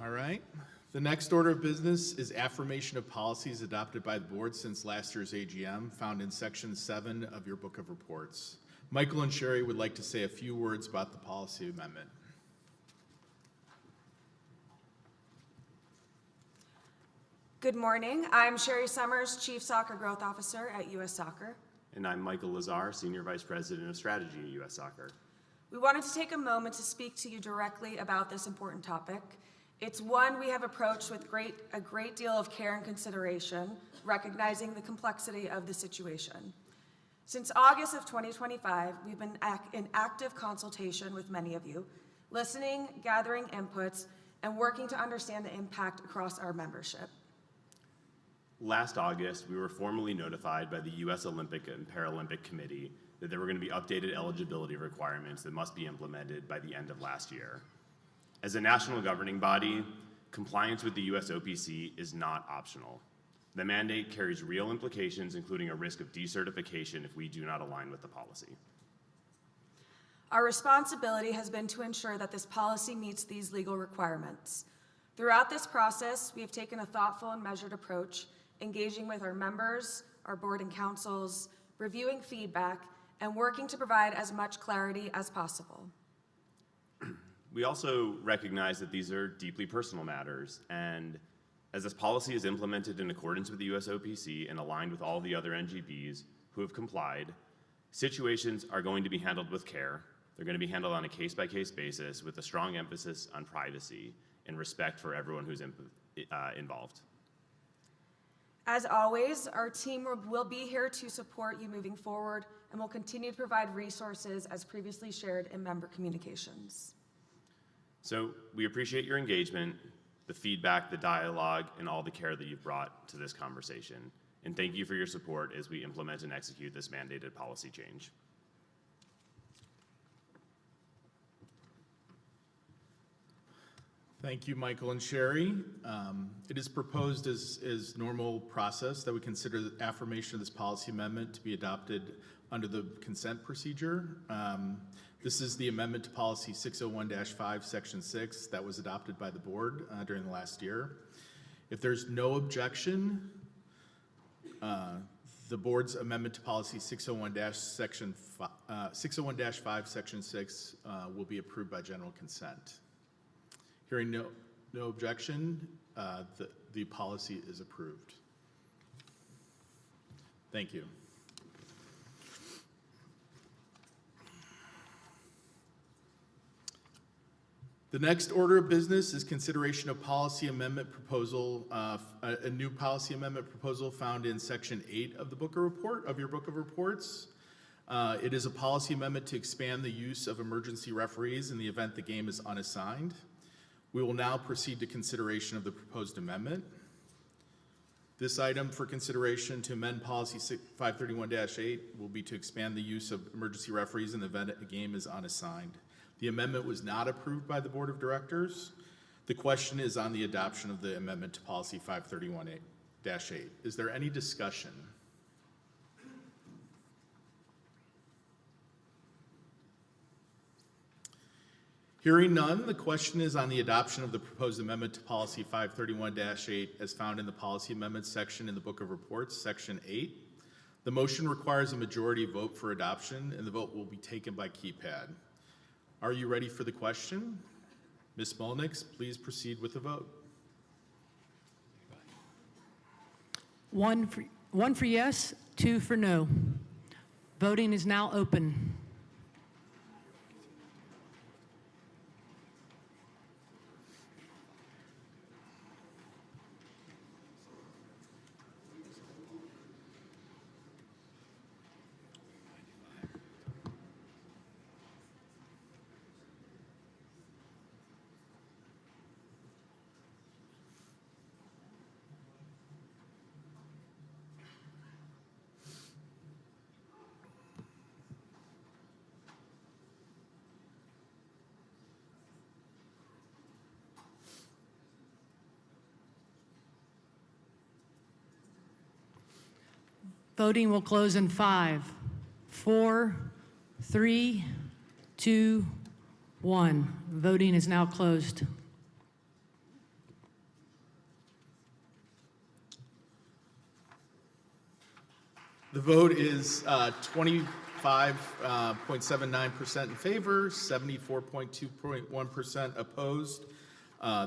All right. The next order of business is affirmation of policies adopted by the board since last year's AGM, found in section 7 of your book of reports. Michael and Sherry would like to say a few words about the policy amendment. Good morning. I'm Sherry Summers, Chief Soccer Growth Officer at U.S. Soccer. And I'm Michael Lazar, Senior Vice President of Strategy at U.S. Soccer. We wanted to take a moment to speak to you directly about this important topic. It's one we have approached with a great deal of care and consideration, recognizing the complexity of the situation. Since August of 2025, we've been in active consultation with many of you, listening, gathering inputs, and working to understand the impact across our membership. Last August, we were formally notified by the U.S. Olympic and Paralympic Committee that there were going to be updated eligibility requirements that must be implemented by the end of last year. As a national governing body, compliance with the U.S. OPC is not optional. The mandate carries real implications, including a risk of decertification if we do not align with the policy. Our responsibility has been to ensure that this policy meets these legal requirements. Throughout this process, we have taken a thoughtful and measured approach, engaging with our members, our board and councils, reviewing feedback, and working to provide as much clarity as possible. We also recognize that these are deeply personal matters, and as this policy is implemented in accordance with the US OPC and aligned with all the other NGBs who have complied, situations are going to be handled with care. They're going to be handled on a case-by-case basis with a strong emphasis on privacy and respect for everyone who's involved. As always, our team will be here to support you moving forward and will continue to provide resources as previously shared in member communications. So we appreciate your engagement, the feedback, the dialogue, and all the care that you've brought to this conversation. And thank you for your support as we implement and execute this mandated policy change. Thank you, Michael and Sherry. It is proposed as normal process that we consider the affirmation of this policy amendment to be adopted under the consent procedure. This is the amendment to policy 601-5, section 6 that was adopted by the board during the last year. If there's no objection, the board's amendment to policy 601-5, section 6 will be approved by general consent. Hearing no objection, the policy is approved. Thank you. The next order of business is consideration of policy amendment proposal, a new policy amendment proposal found in section 8 of the your book of reports. It is a policy amendment to expand the use of emergency referees in the event the game is unassigned. We will now proceed to consideration of the proposed amendment. This item for consideration to amend policy 531-8 will be to expand the use of emergency referees in the event a game is unassigned. The amendment was not approved by the board of directors. The question is on the adoption of the amendment to policy 531-8. Is there any discussion? Hearing none, the question is on the adoption of the proposed amendment to policy 531-8 as found in the policy amendments section in the book of reports, section 8. The motion requires a majority vote for adoption, and the vote will be taken by keypad. Are you ready for the question? Ms. Mulnix, please proceed with the vote. One for yes, 2 for no. Voting is now open. Voting will close in 5, 4, 3, 2, 1. Voting is now closed. The vote is 25.79% in favor, 74.2% opposed.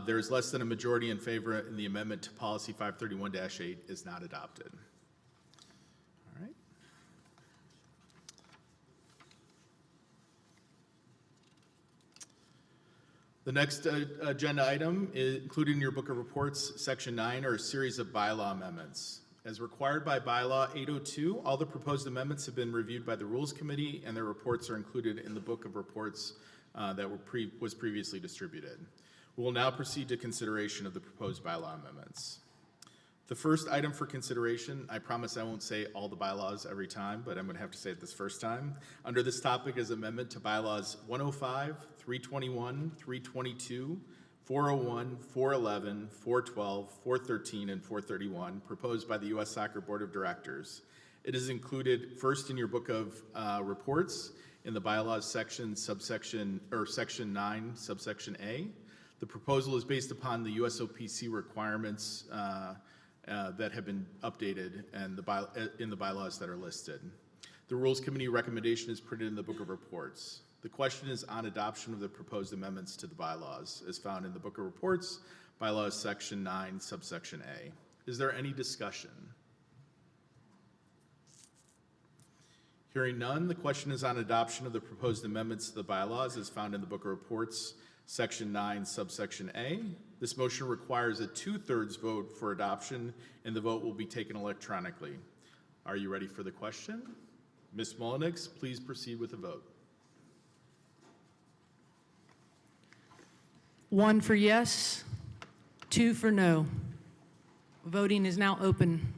There is less than a majority in favor, and the amendment to policy 531-8 is not adopted. All right. The next agenda item, included in your book of reports, section 9, are a series of bylaw amendments. As required by bylaw 802, all the proposed amendments have been reviewed by the Rules Committee, and their reports are included in the book of reports that was previously distributed. We will now proceed to consideration of the proposed bylaw amendments. The first item for consideration, I promise I won't say all the bylaws every time, but I'm going to have to say it this first time. Under this topic is amendment to bylaws 105, 321, 322, 401, 411, 412, 413, and 431, proposed by the U.S. Soccer Board of Directors. It is included first in your book of reports in the bylaws section, section 9, subsection A. The proposal is based upon the USOPC requirements that have been updated and in the bylaws that are listed. The Rules Committee recommendation is printed in the book of reports. The question is on adoption of the proposed amendments to the bylaws as found in the book of reports, bylaws section 9, subsection A. Is there any discussion? Hearing none, the question is on adoption of the proposed amendments to the bylaws as found in the book of reports, section 9, subsection A. This motion requires a 2/3 vote for adoption, and the vote will be taken electronically. Are you ready for the question? Ms. Mullenix, please proceed with the vote. 1 for yes, 2 for no. Voting is now open.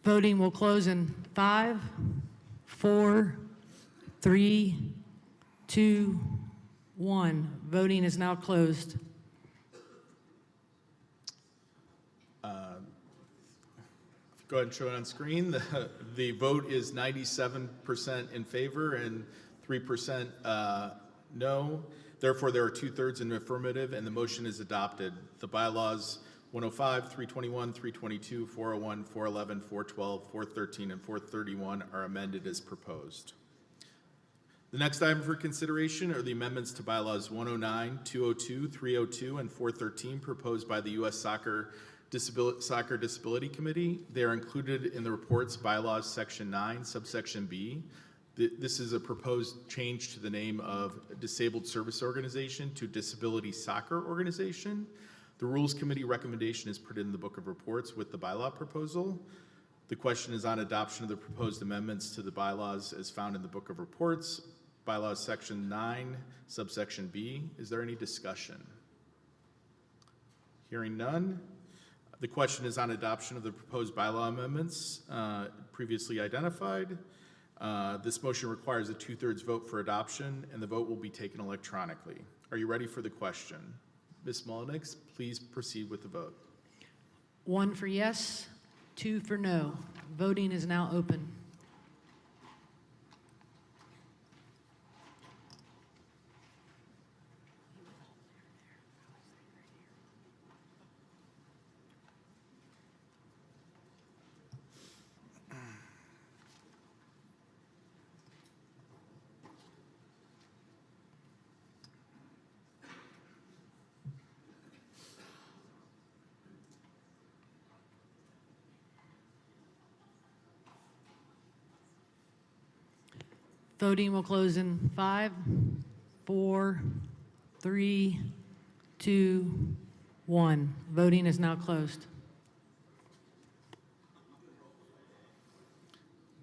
Voting will close in 5, 4, 3, 2, 1. Voting is now closed. Go ahead and show it on screen. The vote is 97% in favor and 3% no. Therefore, there are 2/3 in affirmative, and the motion is adopted. The bylaws 105, 321, 322, 401, 411, 412, 413, and 431 are amended as proposed. The next item for consideration are the amendments to bylaws 109, 202, 302, and 413 proposed by the U.S. Soccer Disability Committee. They are included in the report's bylaws section 9, subsection B. This is a proposed change to the name of Disabled Service Organization to Disability Soccer Organization. The Rules Committee recommendation is printed in the book of reports with the bylaw proposal. The question is on adoption of the proposed amendments to the bylaws as found in the book of reports, bylaws section 9, subsection B. Is there any discussion? Hearing none. The question is on adoption of the proposed bylaw amendments previously identified. This motion requires a 2/3 vote for adoption, and the vote will be taken electronically. Are you ready for the question? Ms. Mullenix, please proceed with the vote. 1 for yes, 2 for no. Voting is now open. Voting will close in 5, 4, 3, 2, 1. Voting is now closed.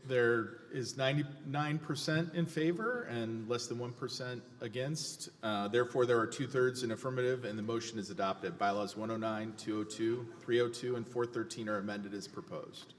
There is 99% in favor and less than 1% against. Therefore, there are 2/3 in affirmative, and the motion is adopted. Bylaws 109, 202, 302, and 413 are amended as proposed.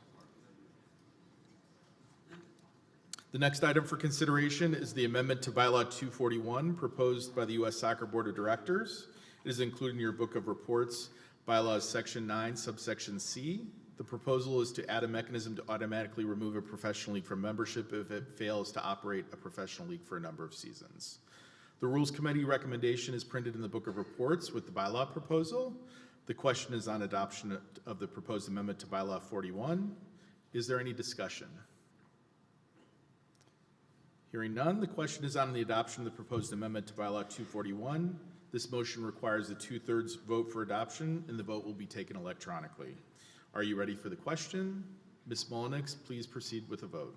The next item for consideration is the amendment to Bylaw 241 proposed by the U.S. Soccer Board of Directors. It is included in your book of reports, Bylaws Section 9, subsection C. The proposal is to add a mechanism to automatically remove a professional league from membership if it fails to operate a professional league for a number of seasons. The Rules Committee recommendation is printed in the book of reports with the bylaw proposal. The question is on adoption of the proposed amendment to Bylaw 41. Is there any discussion? Hearing none, the question is on the adoption of the proposed amendment to Bylaw 241. This motion requires a 2/3 vote for adoption, and the vote will be taken electronically. Are you ready for the question? Ms. Mullenix, please proceed with a vote.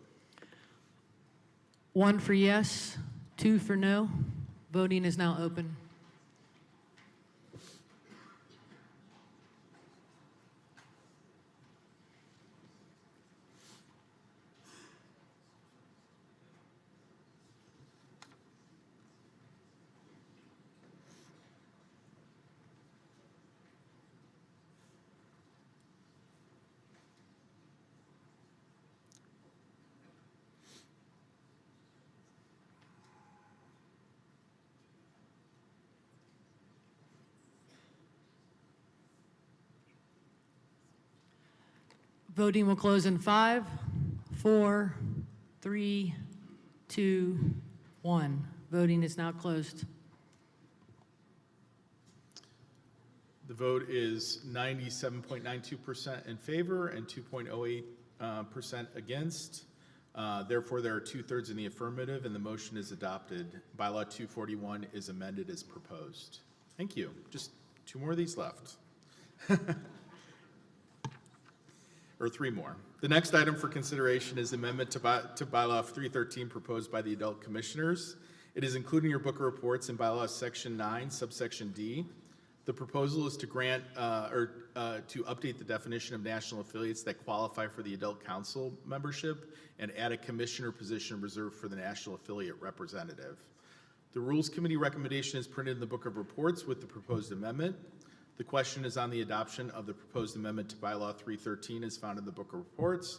1 for yes, 2 for no. Voting is now open. Voting will close in 5, 4, 3, 2, 1. Voting is now closed. The vote is 97.92% in favor and 2.08% against. Therefore, there are 2/3 in the affirmative, and the motion is adopted. Bylaw 241 is amended as proposed. Thank you. Just 2 more of these left. Or 3 more. The next item for consideration is amendment to Bylaw 313 proposed by the Adult Commissioners. It is included in your book of reports in Bylaw Section 9, subsection D. The proposal is to grant to update the definition of national affiliates that qualify for the Adult Council membership and add a commissioner position reserved for the national affiliate representative. The Rules Committee recommendation is printed in the book of reports with the proposed amendment. The question is on the adoption of the proposed amendment to Bylaw 313 as found in the book of reports,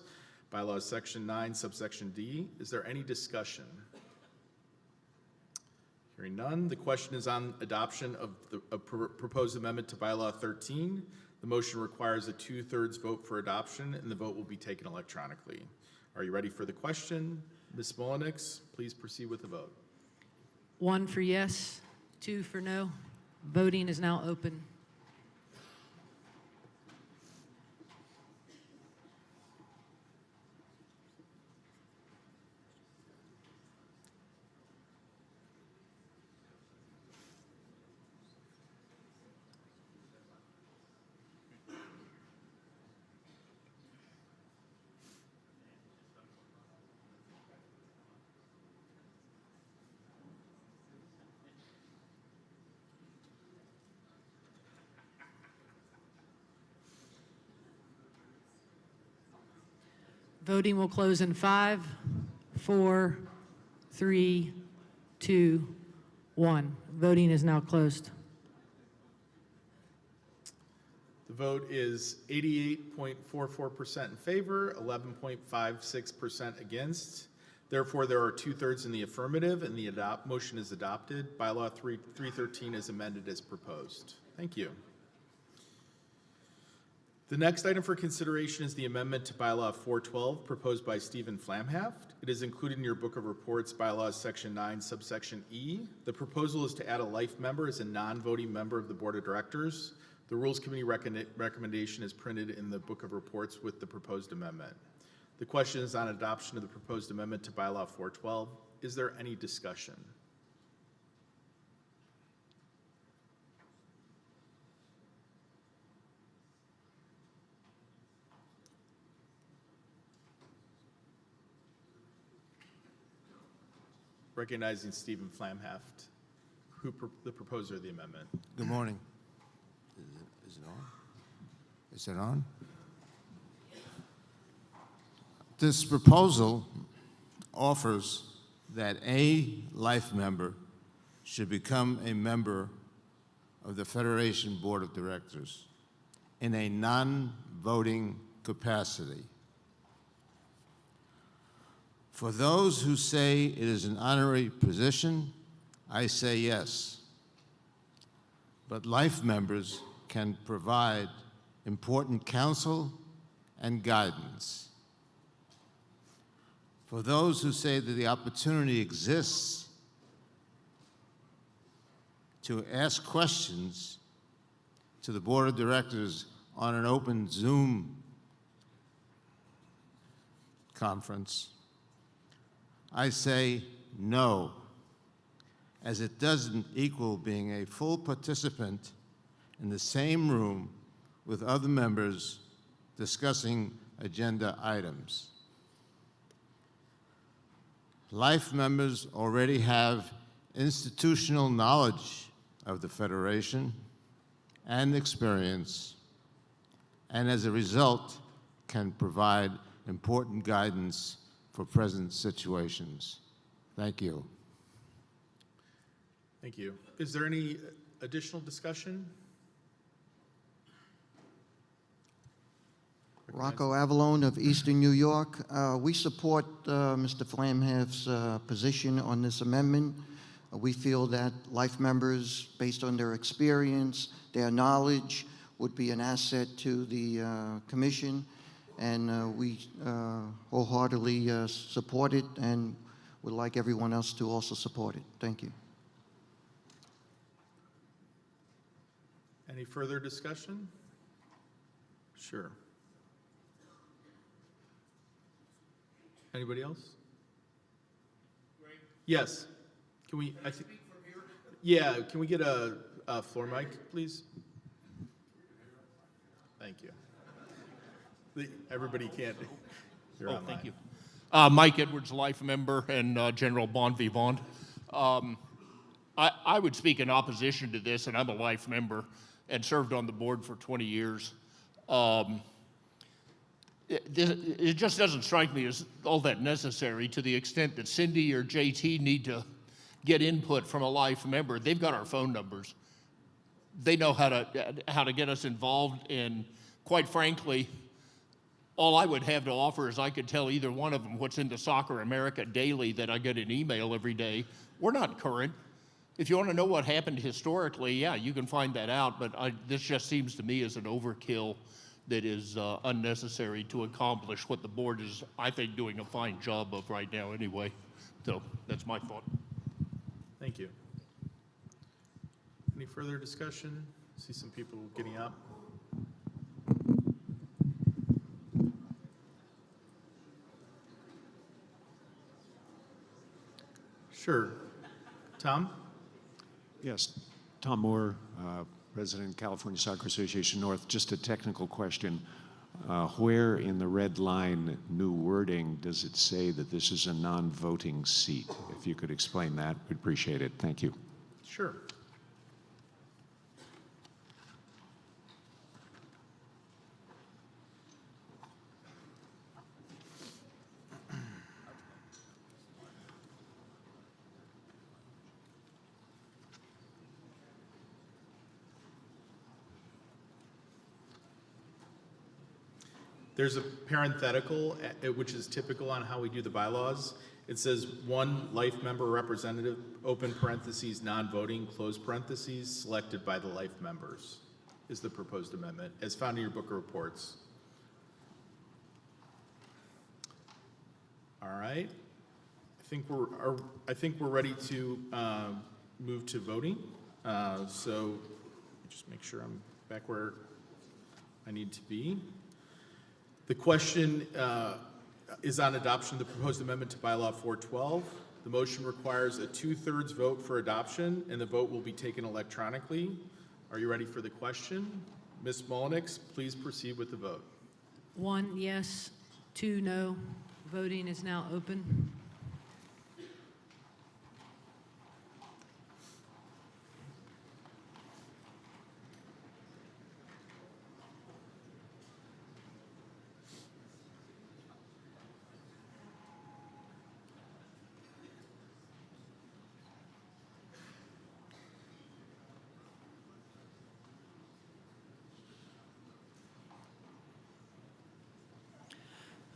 Bylaws Section 9, subsection D. Is there any discussion? Hearing none, the question is on adoption of the proposed amendment to Bylaw 13. The motion requires a 2/3 vote for adoption, and the vote will be taken electronically. Are you ready for the question? Ms. Mullenix, please proceed with the vote. 1 for yes, 2 for no. Voting is now open. Voting will close in 5, 4, 3, 2, 1. Voting is now closed. The vote is 88.44% in favor, 11.56% against. Therefore, there are 2/3 in the affirmative, and the motion is adopted. Bylaw 313 is amended as proposed. Thank you. The next item for consideration is the amendment to Bylaw 412 proposed by Stephen Flamhaft. It is included in your book of reports, Bylaws Section 9, subsection E. The proposal is to add a life member as a non-voting member of the Board of Directors. The Rules Committee recommendation is printed in the book of reports with the proposed amendment. The question is on adoption of the proposed amendment to Bylaw 412. Is there any discussion? Recognizing Stephen Flamhaft, the proposer of the amendment. Good morning. Is it on? Is it on? This proposal offers that a life member should become a member of the Federation Board of Directors in a non-voting capacity. For those who say it is an honorary position, I say yes. But life members can provide important counsel and guidance. For those who say that the opportunity exists to ask questions to the board of directors on an open Zoom conference, I say no, as it doesn't equal being a full participant in the same room with other members discussing agenda items. Life members already have institutional knowledge of the Federation and experience, and as a result, can provide important guidance for present situations. Thank you. Thank you. Is there any additional discussion? Rocco Avalone of Eastern New York. We support Mr. Flamhaff's position on this amendment. We feel that life members, based on their experience, their knowledge, would be an asset to the commission, and we wholeheartedly support it and would like everyone else to also support it. Thank you. Any further discussion? Sure. Anybody else? Yes. Can we, I think, yeah, can we get a floor mic, please? Thank you. Everybody can't. You're online. Thank you. Mike Edwards, life member, and General Bon Vivant. I would speak in opposition to this, and I'm a life member and served on the board for 20 years. It just doesn't strike me as all that necessary, to the extent that Cindy or JT need to get input from a life member. They've got our phone numbers. They know how to get us involved, and quite frankly, all I would have to offer is I could tell either one of them what's in the Soccer America Daily that I get an email every day. We're not current. If you want to know what happened historically, yeah, you can find that out, but this just seems to me as an overkill that is unnecessary to accomplish what the board is, I think, doing a fine job of right now anyway. So that's my thought. Thank you. Any further discussion? I see some people getting up. Sure. Tom? Yes, Tom Moore, President, California Soccer Association North. Just a technical question. Where in the red line, new wording, does it say that this is a non-voting seat? If you could explain that, we'd appreciate it. Thank you. Sure. There's a parenthetical, which is typical on how we do the bylaws. It says one life member representative, open parentheses, non-voting, close parentheses, selected by the life members, is the proposed amendment, as found in your book of reports. All right. I think we're ready to move to voting. So just make sure I'm back where I need to be. The question is on adoption of the proposed amendment to Bylaw 412. The motion requires a 2/3 vote for adoption, and the vote will be taken electronically. Are you ready for the question? Ms. Mullenix, please proceed with the vote. 1 yes, 2 no. Voting is now open.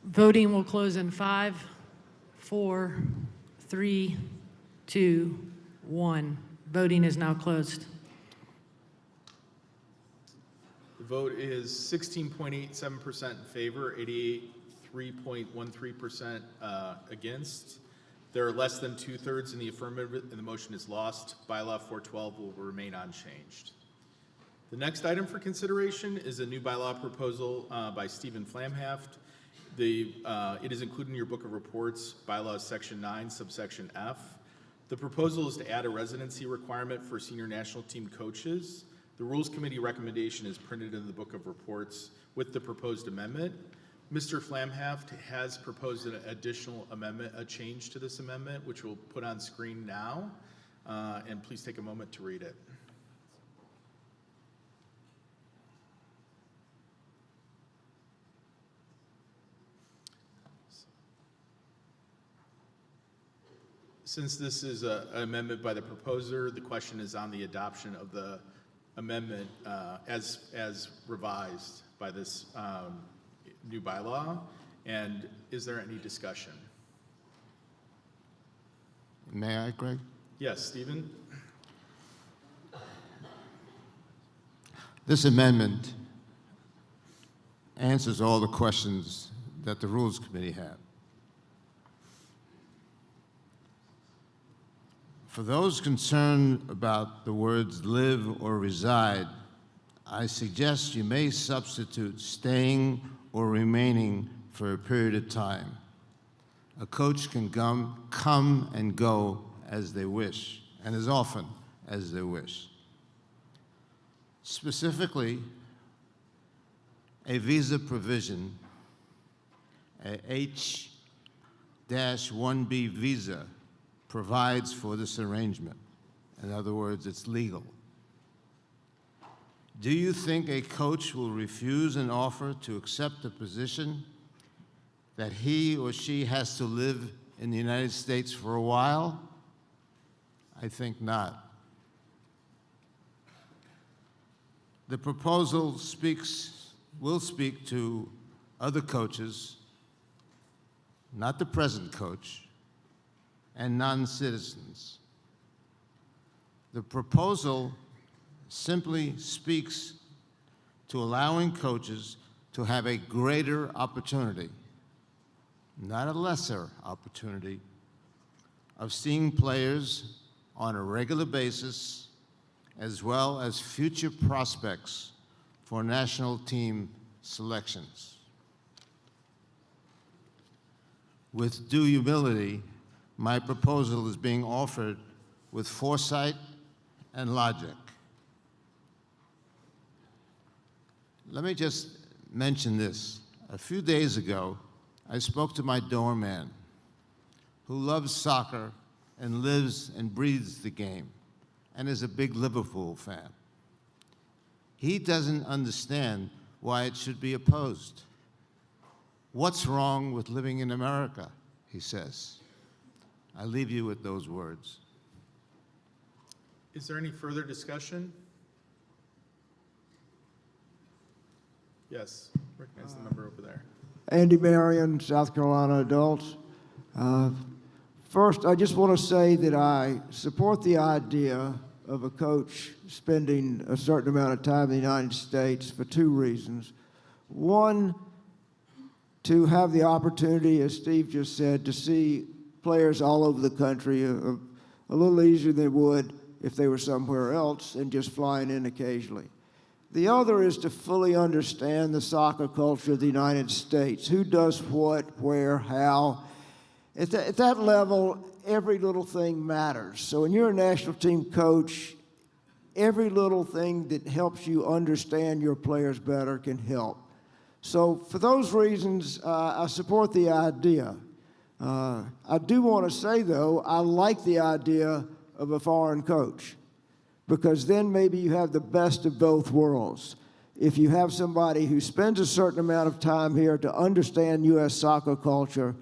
Voting will close in 5, 4, 3, 2, 1. Voting is now closed. The vote is 16.87% in favor, 83.13% against. There are less than 2/3 in the affirmative, and the motion is lost. Bylaw 412 will remain unchanged. The next item for consideration is a new bylaw proposal by Stephen Flamhaft. It is included in your book of reports, Bylaws Section 9, subsection F. The proposal is to add a residency requirement for senior national team coaches. The Rules Committee recommendation is printed in the book of reports with the proposed amendment. Mr. Flamhaft has proposed an additional amendment, a change to this amendment, which we'll put on screen now. And please take a moment to read it. Since this is an amendment by the proposer, the question is on the adoption of the amendment as revised by this new bylaw. And is there any discussion? May I, Greg? Yes, Stephen? This amendment answers all the questions that the Rules Committee had. For those concerned about the words live or reside, I suggest you may substitute staying or remaining for a period of time. A coach can come and go as they wish, and as often as they wish. Specifically, a visa provision, a H-1B visa, provides for this arrangement. In other words, it's legal. Do you think a coach will refuse an offer to accept a position that he or she has to live in the United States for a while? I think not. The proposal will speak to other coaches, not the present coach, and non-citizens. The proposal simply speaks to allowing coaches to have a greater opportunity, not a lesser opportunity, of seeing players on a regular basis, as well as future prospects for national team selections. With due humility, my proposal is being offered with foresight and logic. Let me just mention this. A few days ago, I spoke to my doorman, who loves soccer and lives and breathes the game, and is a big Liverpool fan. He doesn't understand why it should be opposed. What's wrong with living in America, he says. I leave you with those words. Is there any further discussion? Yes, recognize the member over there. Andy Marion, South Carolina Adults. First, I just want to say that I support the idea of a coach spending a certain amount of time in the United States for two reasons. One, to have the opportunity, as Steve just said, to see players all over the country a little easier than they would if they were somewhere else and just flying in occasionally. The other is to fully understand the soccer culture of the United States. Who does what, where, how. At that level, every little thing matters. So when you're a national team coach, every little thing that helps you understand your players better can help. So for those reasons, I support the idea. I do want to say, though, I like the idea of a foreign coach, because then maybe you have the best of both worlds. If you have somebody who spends a certain amount of time here to understand U.S. soccer culture,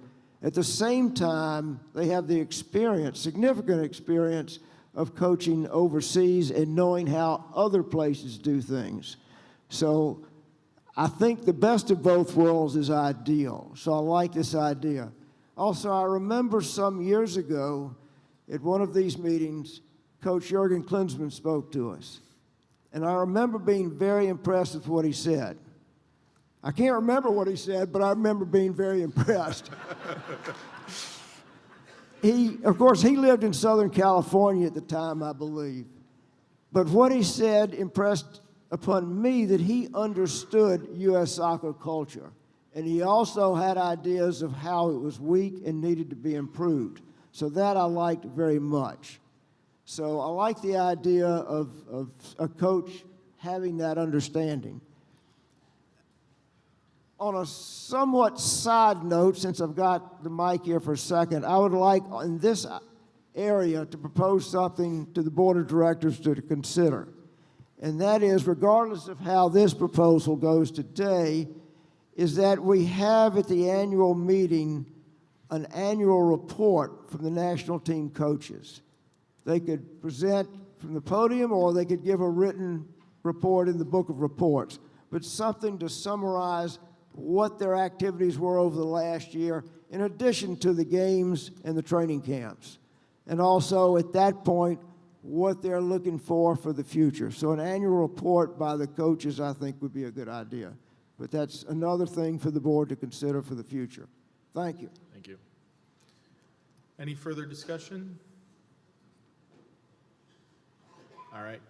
at the same time, they have the experience, significant experience, of coaching overseas and knowing how other places do things. So I think the best of both worlds is ideal. So I like this idea. Also, I remember some years ago at one of these meetings, Coach Jurgen Klinsmann spoke to us. And I remember being very impressed with what he said. I can't remember what he said, but I remember being very impressed. Of course, he lived in Southern California at the time, I believe. But what he said impressed upon me that he understood U.S. soccer culture. And he also had ideas of how it was weak and needed to be improved. So that I liked very much. So I like the idea of a coach having that understanding. On a somewhat side note, since I've got the mic here for a second, I would like in this area to propose something to the Board of Directors to consider. And that is, regardless of how this proposal goes today, is that we have at the annual meeting an annual report from the national team coaches. They could present from the podium or they could give a written report in the book of reports, but something to summarize what their activities were over the last year, in addition to the games and the training camps. And also, at that point, what they're looking for the future. So an annual report by the coaches, I think, would be a good idea. But that's another thing for the board to consider for the future. Thank you. Thank you. Any further discussion? All right.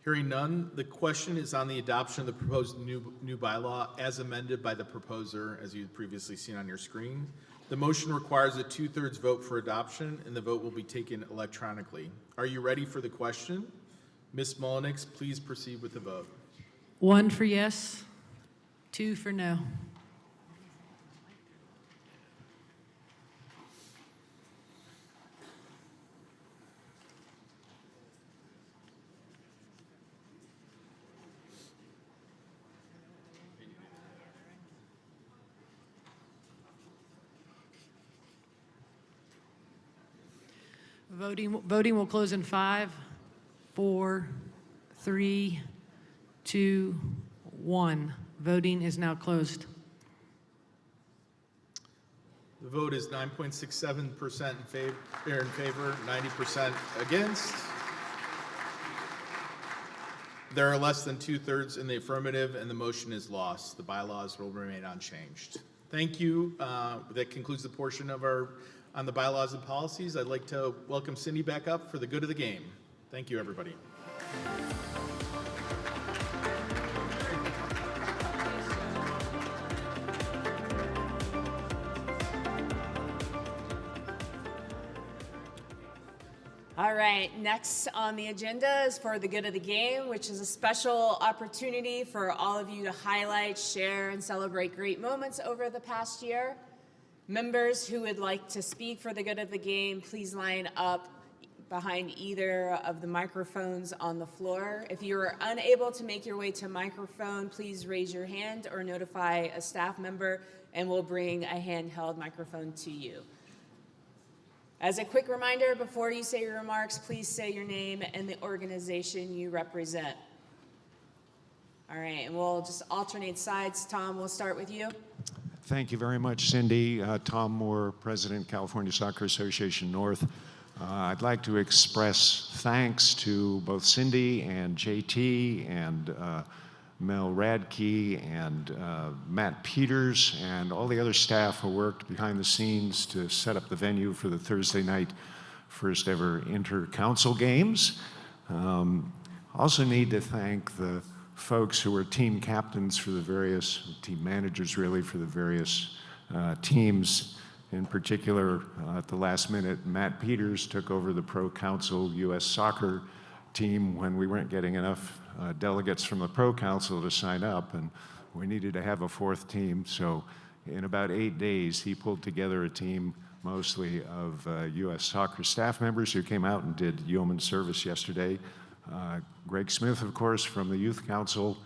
Hearing none, the question is on the adoption of the proposed new bylaw as amended by the proposer, as you've previously seen on your screen. The motion requires a 2/3 vote for adoption, and the vote will be taken electronically. Are you ready for the question? Ms. Mullenix, please proceed with the vote. 1 for yes, 2 for no. Voting will close in 5, 4, 3, 2, 1. Voting is now closed. The vote is 9.67% in favor, 90% against. There are less than 2/3 in the affirmative, and the motion is lost. The bylaws will remain unchanged. Thank you. That concludes the portion of on the bylaws and policies. I'd like to welcome Cindy back up for the good of the game. Thank you, everybody. All right, next on the agenda is for the good of the game, which is a special opportunity for all of you to highlight, share, and celebrate great moments over the past year. Members who would like to speak for the good of the game, please line up behind either of the microphones on the floor. If you are unable to make your way to a microphone, please raise your hand or notify a staff member, and we'll bring a handheld microphone to you. As a quick reminder, before you say your remarks, please say your name and the organization you represent. All right, and we'll just alternate sides. Tom, we'll start with you. Thank you very much, Cindy. Tom Moore, President, California Soccer Association North. I'd like to express thanks to both Cindy and JT and Mel Radke and Matt Peters and all the other staff who worked behind the scenes to set up the venue for the Thursday night first ever inter-council games. Also need to thank the folks who were team captains for the various, team managers really, for the various teams. In particular, at the last minute, Matt Peters took over the Pro Council U.S. Soccer team when we weren't getting enough delegates from the Pro Council to sign up, and we needed to have a fourth team. So in about 8 days, he pulled together a team mostly of U.S. Soccer staff members who came out and did yeoman service yesterday. Greg Smith, of course, from the Youth Council,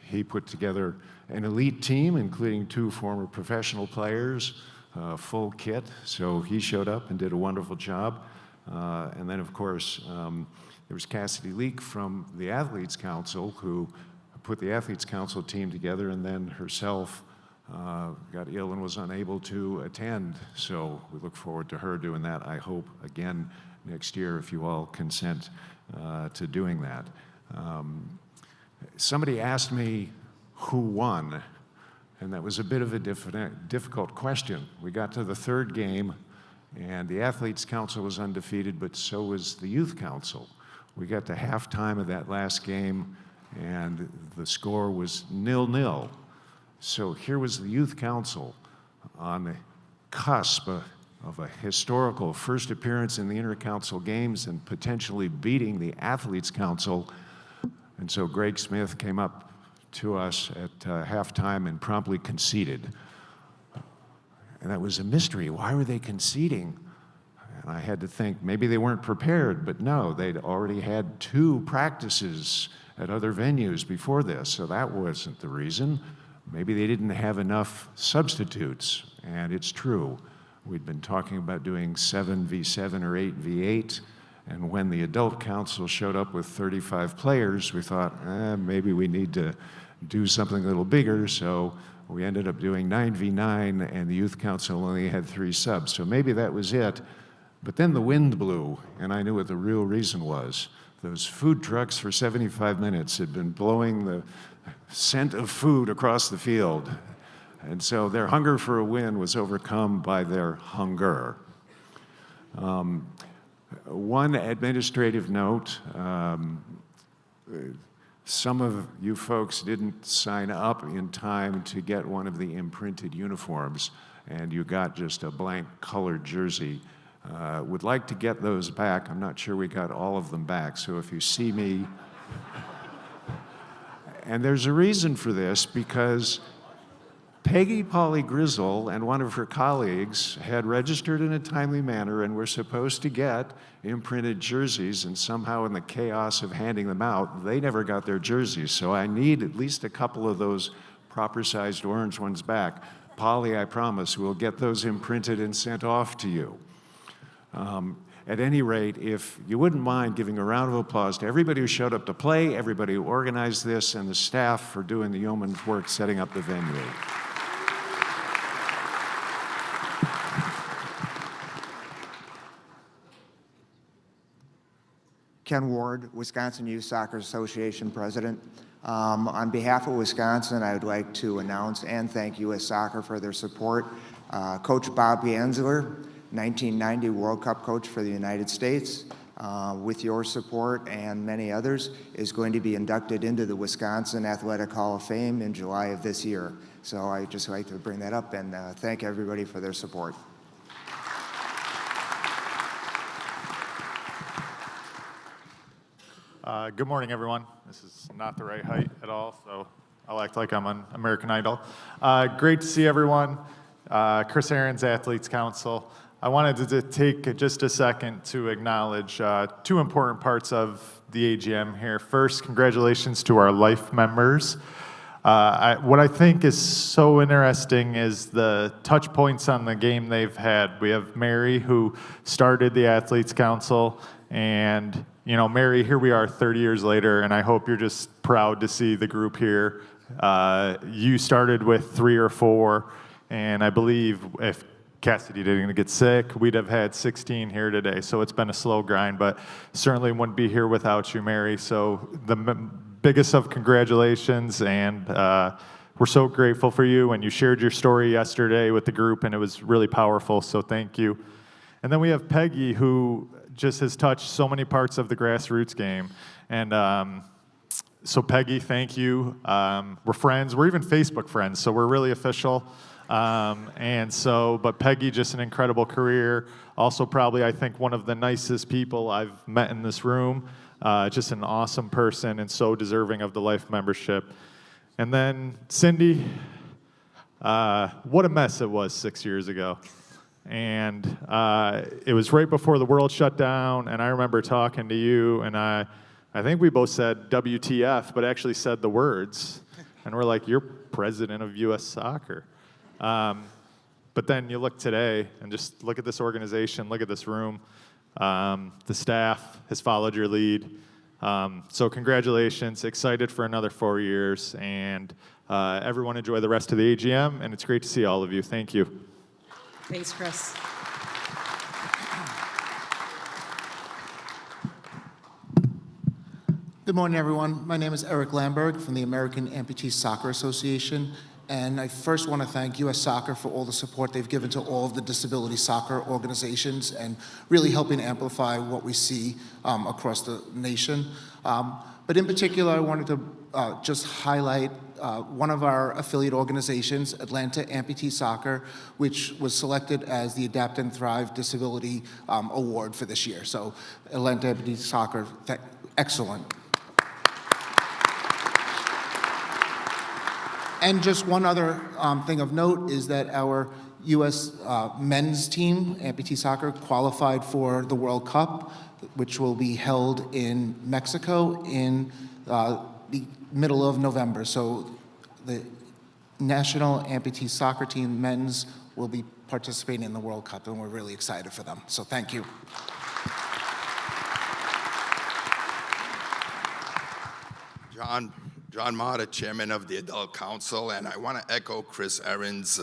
he put together an elite team, including 2 former professional players, full kit. So he showed up and did a wonderful job. And then, of course, there was Cassidy Leak from the Athletes Council, who put the Athletes Council team together, and then herself got ill and was unable to attend. So we look forward to her doing that, I hope, again next year, if you all consent to doing that. Somebody asked me who won, and that was a bit of a difficult question. We got to the third game, and the Athletes Council was undefeated, but so was the Youth Council. We got to halftime of that last game, and the score was 0-0. So here was the Youth Council on the cusp of a historical first appearance in the Intercouncil Games and potentially beating the Athletes Council. And so Greg Smith came up to us at halftime and promptly conceded. And that was a mystery. Why were they conceding? And I had to think maybe they weren't prepared, but no, they'd already had 2 practices at other venues before this, so that wasn't the reason. Maybe they didn't have enough substitutes, and it's true. We'd been talking about doing 7v7 or 8v8, and when the adult council showed up with 35 players, we thought, maybe we need to do something a little bigger, so we ended up doing 9v9, and the youth council only had 3 subs, so maybe that was it. But then the wind blew, and I knew what the real reason was. Those food trucks for 75 minutes had been blowing the scent of food across the field. And so their hunger for a win was overcome by their hunger. One administrative note, some of you folks didn't sign up in time to get one of the imprinted uniforms, and you got just a blank colored jersey. Would like to get those back. I'm not sure we got all of them back, so if you see me, and there's a reason for this, because Peggy Polly Grizzle and one of her colleagues had registered in a timely manner and were supposed to get imprinted jerseys, and somehow in the chaos of handing them out, they never got their jerseys. So I need at least a couple of those proper-sized orange ones back. Polly, I promise, we'll get those imprinted and sent off to you. At any rate, if you wouldn't mind giving a round of applause to everybody who showed up to play, everybody who organized this, and the staff for doing the yeoman's work setting up the venue. Ken Ward, Wisconsin Youth Soccer Association President. On behalf of Wisconsin, I would like to announce and thank U.S. Soccer for their support. Coach Bob Gansler, 1990 World Cup coach for the United States, with your support and many others, is going to be inducted into the Wisconsin Athletic Hall of Fame in July of this year. So I'd just like to bring that up and thank everybody for their support. Good morning, everyone. This is not the right height at all, so I'll act like I'm on American Idol. Great to see everyone. Chris Aaron's Athletes Council. I wanted to take just a second to acknowledge 2 important parts of the AGM here. First, congratulations to our life members. What I think is so interesting is the touch points on the game they've had. We have Mary, who started the Athletes Council, and you know, Mary, here we are 30 years later, and I hope you're just proud to see the group here. You started with 3 or 4, and I believe if Cassidy didn't get sick, we'd have had 16 here today. So it's been a slow grind, but certainly wouldn't be here without you, Mary. So the biggest of congratulations, and we're so grateful for you. And you shared your story yesterday with the group, and it was really powerful, so thank you. And then we have Peggy, who just has touched so many parts of the grassroots game. And so Peggy, thank you. We're friends. We're even Facebook friends, so we're really official. But Peggy, just an incredible career. Also probably, I think, one of the nicest people I've met in this room. Just an awesome person and so deserving of the life membership. And then Cindy, what a mess it was 6 years ago. And it was right before the world shut down, and I remember talking to you, and I think we both said WTF, but actually said the words. And we're like, you're president of U.S. Soccer. But then you look today, and just look at this organization, look at this room. The staff has followed your lead. So congratulations, excited for another 4 years, and Everyone enjoy the rest of the AGM, and it's great to see all of you. Thank you. Thanks, Chris. Good morning, everyone. My name is Eric Lamberg from the American Amputee Soccer Association, and I first want to thank U.S. Soccer for all the support they've given to all of the disability soccer organizations and really helping amplify what we see across the nation. But in particular, I wanted to just highlight one of our affiliate organizations, Atlanta Amputee Soccer, which was selected as the Adapt and Thrive Disability Award for this year. So Atlanta Amputee Soccer, excellent. And just one other thing of note is that our U.S. men's team, Amputee Soccer, qualified for the World Cup, which will be held in Mexico in the middle of November. So the National Amputee Soccer team, men's, will be participating in the World Cup, and we're really excited for them. So thank you. John Mata, Chairman of the Adult Council, and I want to echo Chris Aaron's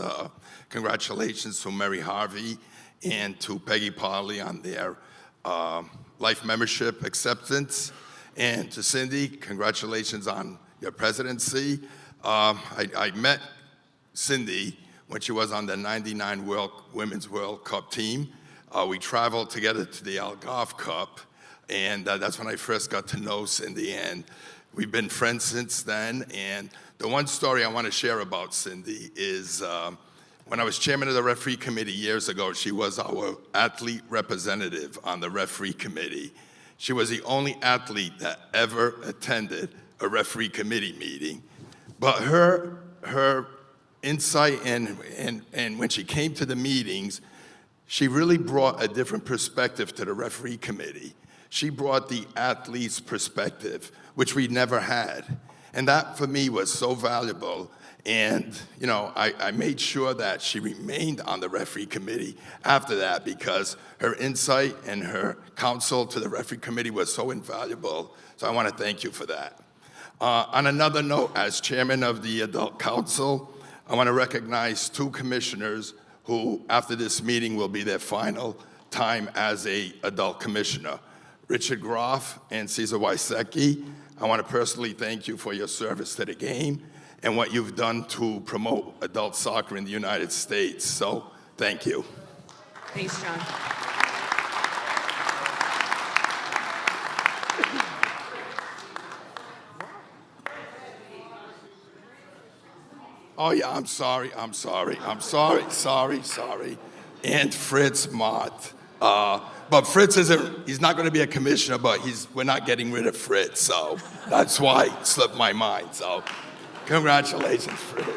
congratulations to Mary Harvey and to Peggy Parley on their life membership acceptance, and to Cindy, congratulations on your presidency. I met Cindy when she was on the '99 Women's World Cup team. We traveled together to the Algarve Cup, and that's when I first got to know Cindy, and we've been friends since then. And the one story I want to share about Cindy is when I was chairman of the referee committee years ago, she was our athlete representative on the referee committee. She was the only athlete that ever attended a referee committee meeting. But her insight and when she came to the meetings, she really brought a different perspective to the referee committee. She brought the athlete's perspective, which we never had. And that, for me, was so valuable. And, you know, I made sure that she remained on the referee committee after that because her insight and her counsel to the referee committee was so invaluable. So I want to thank you for that. On another note, as chairman of the Adult Council, I want to recognize two commissioners who, after this meeting, will be their final time as an adult commissioner. Richard Groff and Cesar Wysecki, I want to personally thank you for your service to the game and what you've done to promote adult soccer in the United States. So, thank you. Thanks, John. Oh yeah, I'm sorry. And Fritz Mott. But Fritz he's not going to be a commissioner, but we're not getting rid of Fritz, so that's why it slipped my mind. So congratulations, Fritz.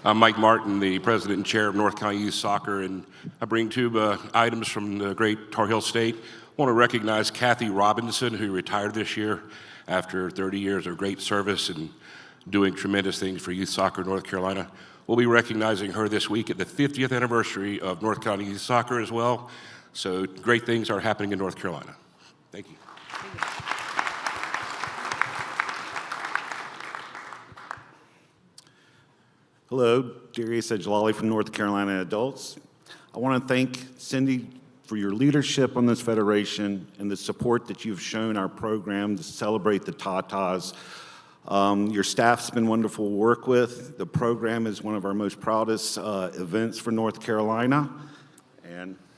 I'm Mike Martin, the president and chair of North County Youth Soccer, and I bring two items from the great Tar Heel State. I want to recognize Kathy Robinson, who retired this year after 30 years of great service and doing tremendous things for youth soccer in North Carolina. We'll be recognizing her this week at the 50th anniversary of North County Youth Soccer as well. So great things are happening in North Carolina. Thank you. Hello, Darius Edgelali from North Carolina Adults. I want to thank Cindy for your leadership on this federation and the support that you've shown our program to celebrate the Tatas. Your staff's been wonderful to work with. The program is one of our most proudest events for North Carolina.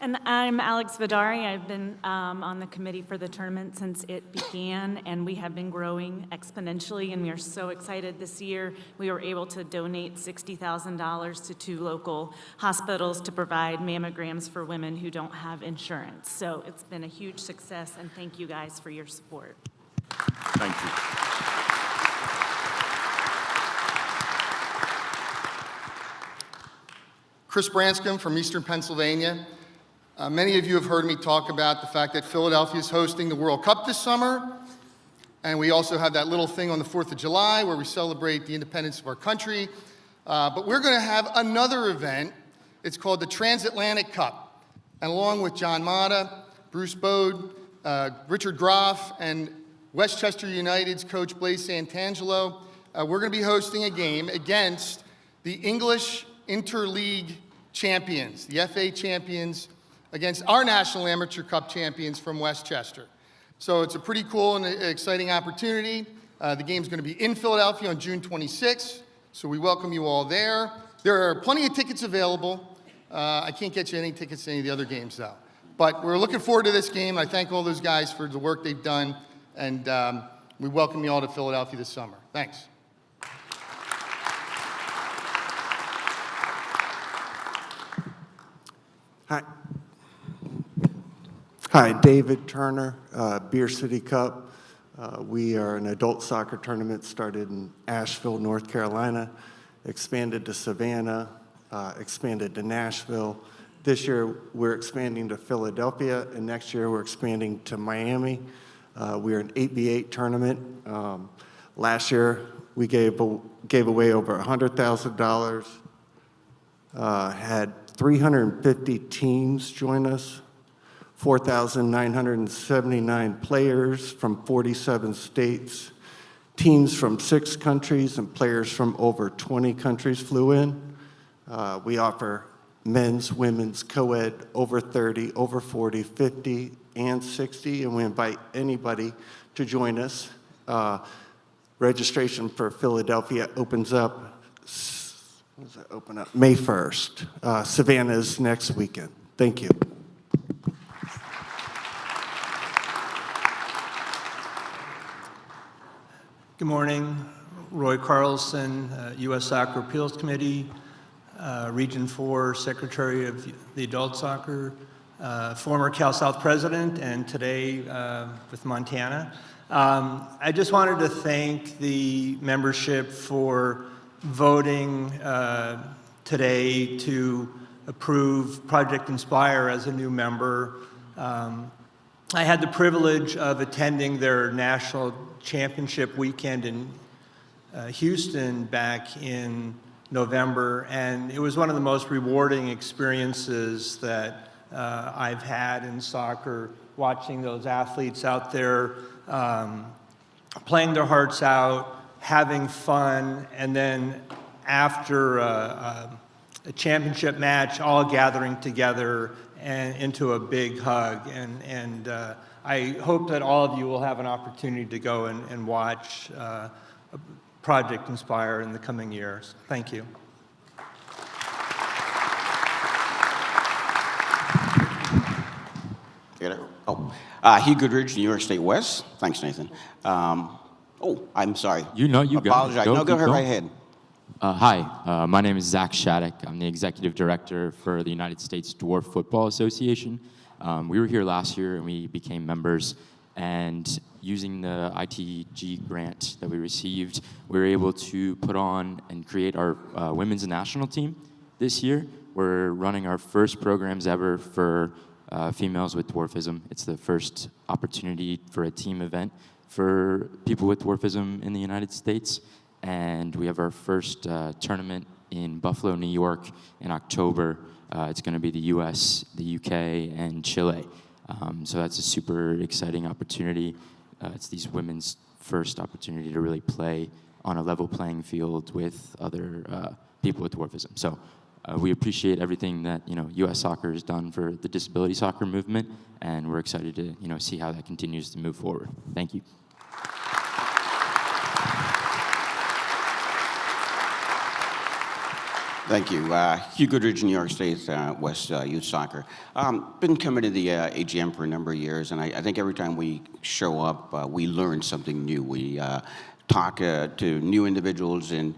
And I'm Alex Vidari. I've been on the committee for the tournament since it began, and we have been growing exponentially, and we are so excited this year. We were able to donate $60,000 to 2 local hospitals to provide mammograms for women who don't have insurance. So it's been a huge success, and thank you guys for your support. Thank you. Chris Branscombe from Eastern Pennsylvania. Many of you have heard me talk about the fact that Philadelphia is hosting the World Cup this summer. And we also have that little thing on the 4th of July where we celebrate the independence of our country. But we're going to have another event. It's called the Transatlantic Cup. And along with John Mata, Bruce Bode, Richard Groff, and Westchester United's coach Blaise Santangelo. We're going to be hosting a game against the English Interleague champions, the FA champions, against our National Amateur Cup champions from Westchester. So it's a pretty cool and exciting opportunity. The game's going to be in Philadelphia on June 26th, so we welcome you all there. There are plenty of tickets available. I can't get you any tickets to any of the other games, though. But we're looking forward to this game. I thank all those guys for the work they've done, and we welcome you all to Philadelphia this summer. Thanks. Hi, David Turner, Beer City Cup. We are an adult soccer tournament, started in Asheville, North Carolina, expanded to Savannah, expanded to Nashville. This year, we're expanding to Philadelphia, and next year, we're expanding to Miami. We're an 8v8 tournament. Last year, we gave away over $100,000, had 350 teams join us, 4,979 players from 47 states, teams from 6 countries, and players from over 20 countries flew in. We offer men's, women's, co-ed, over 30, over 40, 50, and 60, and we invite anybody to join us. Registration for Philadelphia opens up, when does that open up? May 1st. Savannah's next weekend. Thank you. Good morning. Roy Carlson, U.S. Soccer Appeals Committee, Region 4 Secretary of the Adult Soccer, former Cal South President, and today with Montana. I just wanted to thank the membership for voting today to approve Project Inspire as a new member. I had the privilege of attending their national championship weekend in Houston back in November, and it was one of the most rewarding experiences that I've had in soccer, watching those athletes out there playing their hearts out, having fun, and then after a championship match, all gathering together and into a big hug. And I hope that all of you will have an opportunity to go and watch Project Inspire in the coming years. Thank you. Hugh Goodridge, New York State West. Thanks, Nathan. I'm sorry. You Apologize. got it. Go right ahead. Hi, my name is Zach Shattuck. I'm the executive director for the United States Dwarf Football Association. We were here last year and we became members, and using the ITG grant that we received, we were able to put on and create our women's national team this year. We're running our first programs ever for females with dwarfism. It's the first opportunity for a team event for people with dwarfism in the United States. And we have our first tournament in Buffalo, New York in October. It's going to be the US, the UK, and Chile. So that's a super exciting opportunity. It's these women's first opportunity to really play on a level playing field with other people with dwarfism. So we appreciate everything that US Soccer has done for the disability soccer movement, and we're excited to see how that continues to move forward. Thank you. Thank you. Hugh Goodridge, New York State West Youth Soccer. Been coming to the AGM for a number of years, and I think every time we show up, we learn something new. We talk to new individuals, and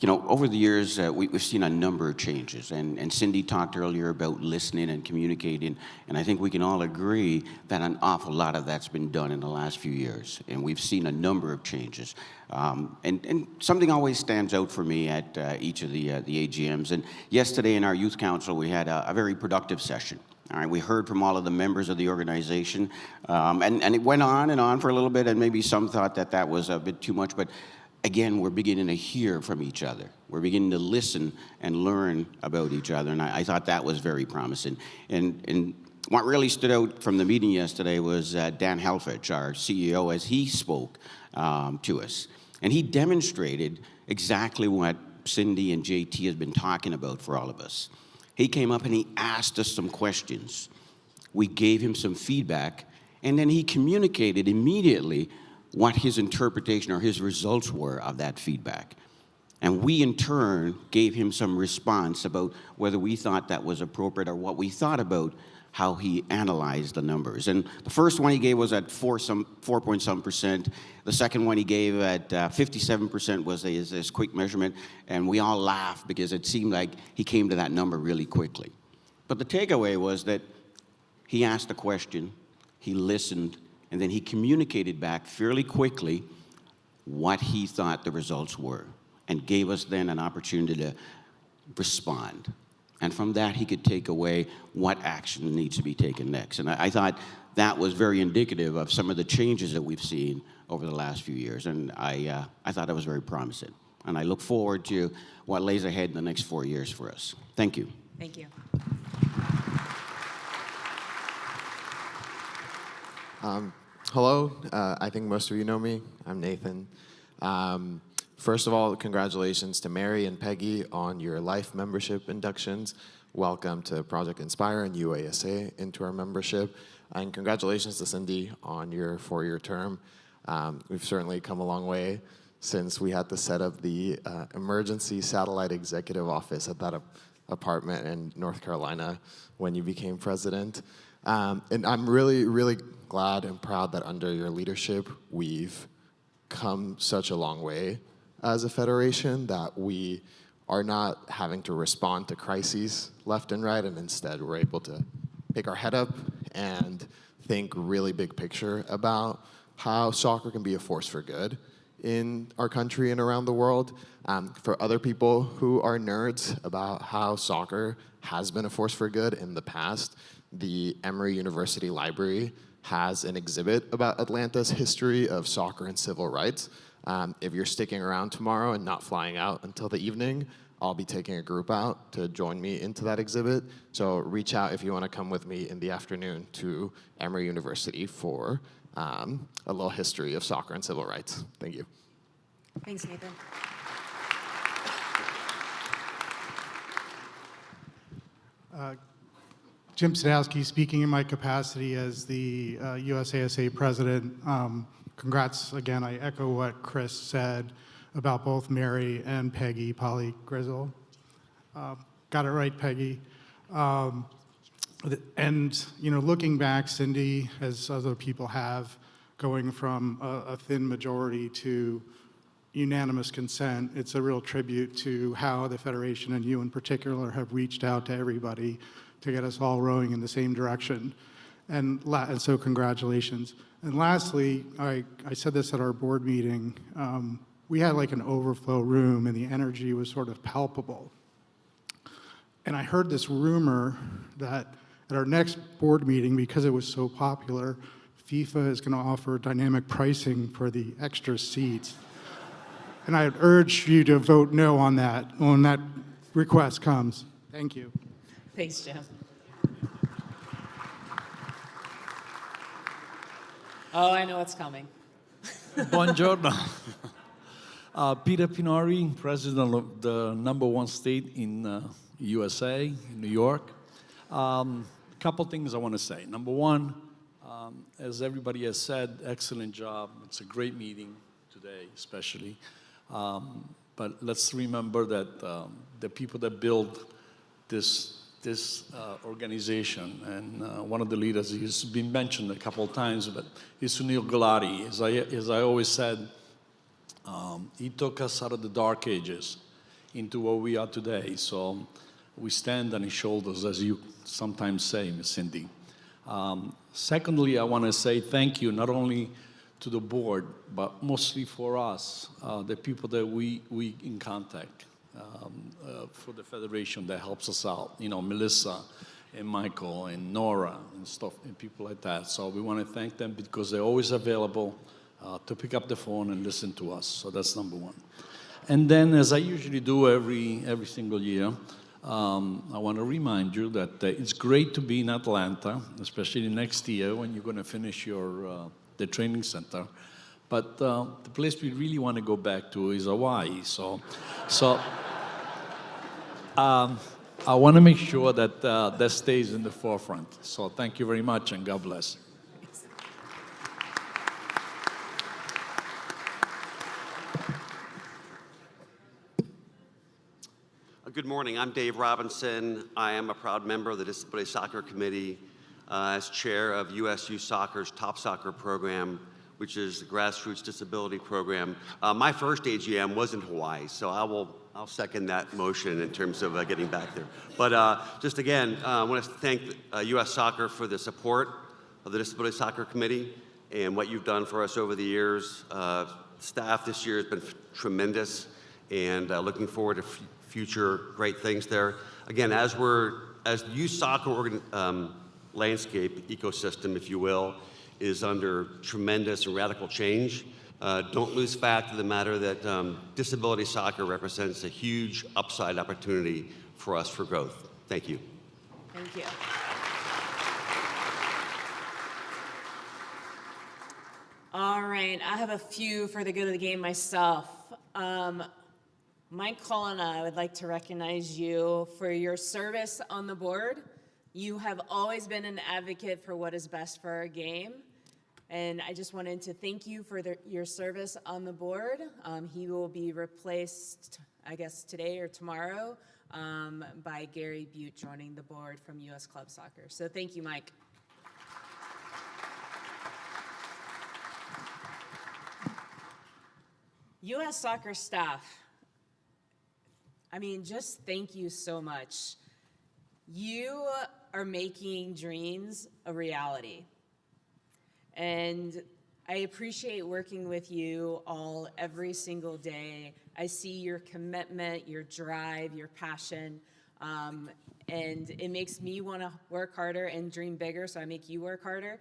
over the years, we've seen a number of changes. And Cindy talked earlier about listening and communicating, and I think we can all agree that an awful lot of that's been done in the last few years, and we've seen a number of changes. And something always stands out for me at each of the AGMs. And yesterday in our youth council, we had a very productive session. All right, we heard from all of the members of the organization, and it went on and on for a little bit, and maybe some thought that that was a bit too much, but again, we're beginning to hear from each other. We're beginning to listen and learn about each other, and I thought that was very promising. And What really stood out from the meeting yesterday was Dan Helfrich, our CEO, as he spoke to us. And he demonstrated exactly what Cindy and JT has been talking about for all of us. He came up and he asked us some questions. We gave him some feedback, and then he communicated immediately what his interpretation or his results were of that feedback. And we, in turn, gave him some response about whether we thought that was appropriate or what we thought about how he analyzed the numbers. And the first one he gave was at 4.some%. The second one he gave at 57% was his quick measurement, and we all laughed because it seemed like he came to that number really quickly. But the takeaway was that he asked a question, he listened, and then he communicated back fairly quickly what he thought the results were, and gave us then an opportunity to respond. And from that, he could take away what action needs to be taken next. And I thought that was very indicative of some of the changes that we've seen over the last few years. And I thought it was very promising. And I look forward to what lays ahead in the next 4 years for us. Thank you. Thank you. Hello, I think most of you know me. I'm Nathan. First of all, congratulations to Mary and Peggy on your life membership inductions. Welcome to Project Inspire and UASA into our membership. And congratulations to Cindy on your 4-year term. We've certainly come a long way since we had to set up the emergency satellite executive office at that apartment in North Carolina when you became president. And I'm really, really glad and proud that under your leadership, we've come such a long way as a federation that we are not having to respond to crises left and right, and instead we're able to pick our head up and think really big picture about how soccer can be a force for good in our country and around the world. For other people who are nerds about how soccer has been a force for good in the past, the Emory University Library has an exhibit about Atlanta's history of soccer and civil rights. If you're sticking around tomorrow and not flying out until the evening, I'll be taking a group out to join me into that exhibit. So reach out if you want to come with me in the afternoon to Emory University for a little history of soccer and civil rights. Thank you. Thanks, Nathan. Jim Sadowski speaking in my capacity as the USASA president. Congrats again. I echo what Chris said about both Mary and Peggy, Polly Grizzle. Got it right, Peggy. And, you know, looking back, Cindy, as other people have, going from a thin majority to unanimous consent, it's a real tribute to how the Federation and you in particular have reached out to everybody to get us all rowing in the same direction. And so congratulations. And lastly, I said this at our board meeting, we had like an overflow room and the energy was sort of palpable. And I heard this rumor that at our next board meeting, because it was so popular, FIFA is going to offer dynamic pricing for the extra seats. And I urge you to vote no on that when that request comes. Thank you. Thanks, Jim. Oh, I know what's coming. Buongiorno. Peter Pinori, president of the #1 state in USA, in New York. Couple things I want to say. Number one, as everybody has said, excellent job. It's a great meeting today, especially. But let's remember that the people that build this organization, and one of the leaders, he's been mentioned a couple of times, but is Sunil Gulati. As I always said, he took us out of the dark ages into where we are today. So we stand on his shoulders, as you sometimes say, Ms. Cindy. Secondly, I want to say thank you not only to the board, but mostly for us, the people that we in contact for the Federation that helps us out. You know, Melissa and Michael and Nora and stuff and people like that. So we want to thank them because they're always available to pick up the phone and listen to us. So that's number one. And then, as I usually do every single year, I want to remind you that it's great to be in Atlanta, especially next year when you're going to finish your the training center. But the place we really want to go back to is Hawaii. So I want to make sure that that stays in the forefront. So thank you very much, and God bless. Good morning. I'm Dave Robinson. I am a proud member of the Disability Soccer Committee as chair of USU Soccer's Top Soccer program, which is the grassroots disability program. My first AGM was in Hawaii, so I'll second that motion in terms of getting back there. But just again, I want to thank US Soccer for the support of the Disability Soccer Committee and what you've done for us over the years. Staff this year has been tremendous, and looking forward to future great things there. Again, as the youth soccer landscape ecosystem, if you will, is under tremendous and radical change, don't lose fact of the matter that disability soccer represents a huge upside opportunity for us for growth. Thank you. Thank you. All right, I have a few for the good of the game myself. Mike Collina, I would like to recognize you for your service on the board. You have always been an advocate for what is best for our game. And I just wanted to thank you for your service on the board. He will be replaced, I guess, today or tomorrow by Gary Butte joining the board from US Club Soccer. So thank you, Mike. US Soccer staff, I mean, just thank you so much. You are making dreams a reality. And I appreciate working with you all every single day. I see your commitment, your drive, your passion, and it makes me want to work harder and dream bigger, so I make you work harder.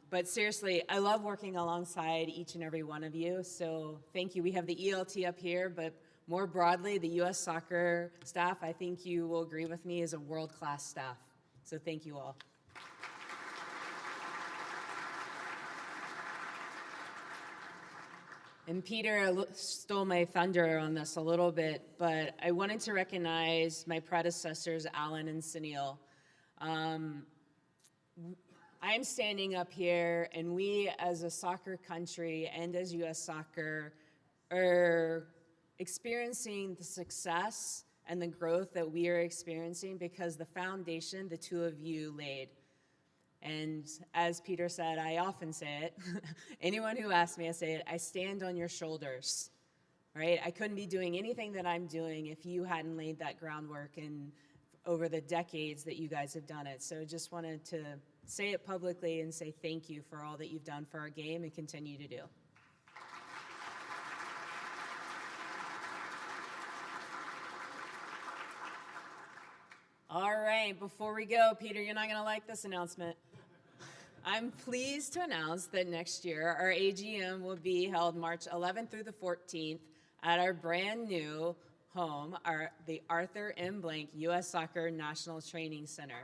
But seriously, I love working alongside each and every one of you, so thank you. We have the ELT up here, but more broadly, the US Soccer staff, I think you will agree with me, is a world-class staff. So thank you all. And Peter stole my thunder on this a little bit, but I wanted to recognize my predecessors, Alan and Sunil. I'm standing up here, and we as a soccer country and as US Soccer are experiencing the success and the growth that we are experiencing because the foundation the two of you laid. And as Peter said, I often say it, anyone who asks me, I say it, I stand on your shoulders, right? I couldn't be doing anything that I'm doing if you hadn't laid that groundwork and over the decades that you guys have done it. So just wanted to say it publicly and say thank you for all that you've done for our game and continue to do. All right, before we go, Peter, you're not going to like this announcement. I'm pleased to announce that next year our AGM will be held March 11th through the 14th at our brand new home, the Arthur M. Blank US Soccer National Training Center.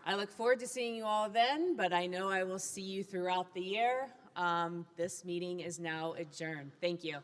I look forward to seeing you all then, but I know I will see you throughout the year. This meeting is now adjourned. Thank you.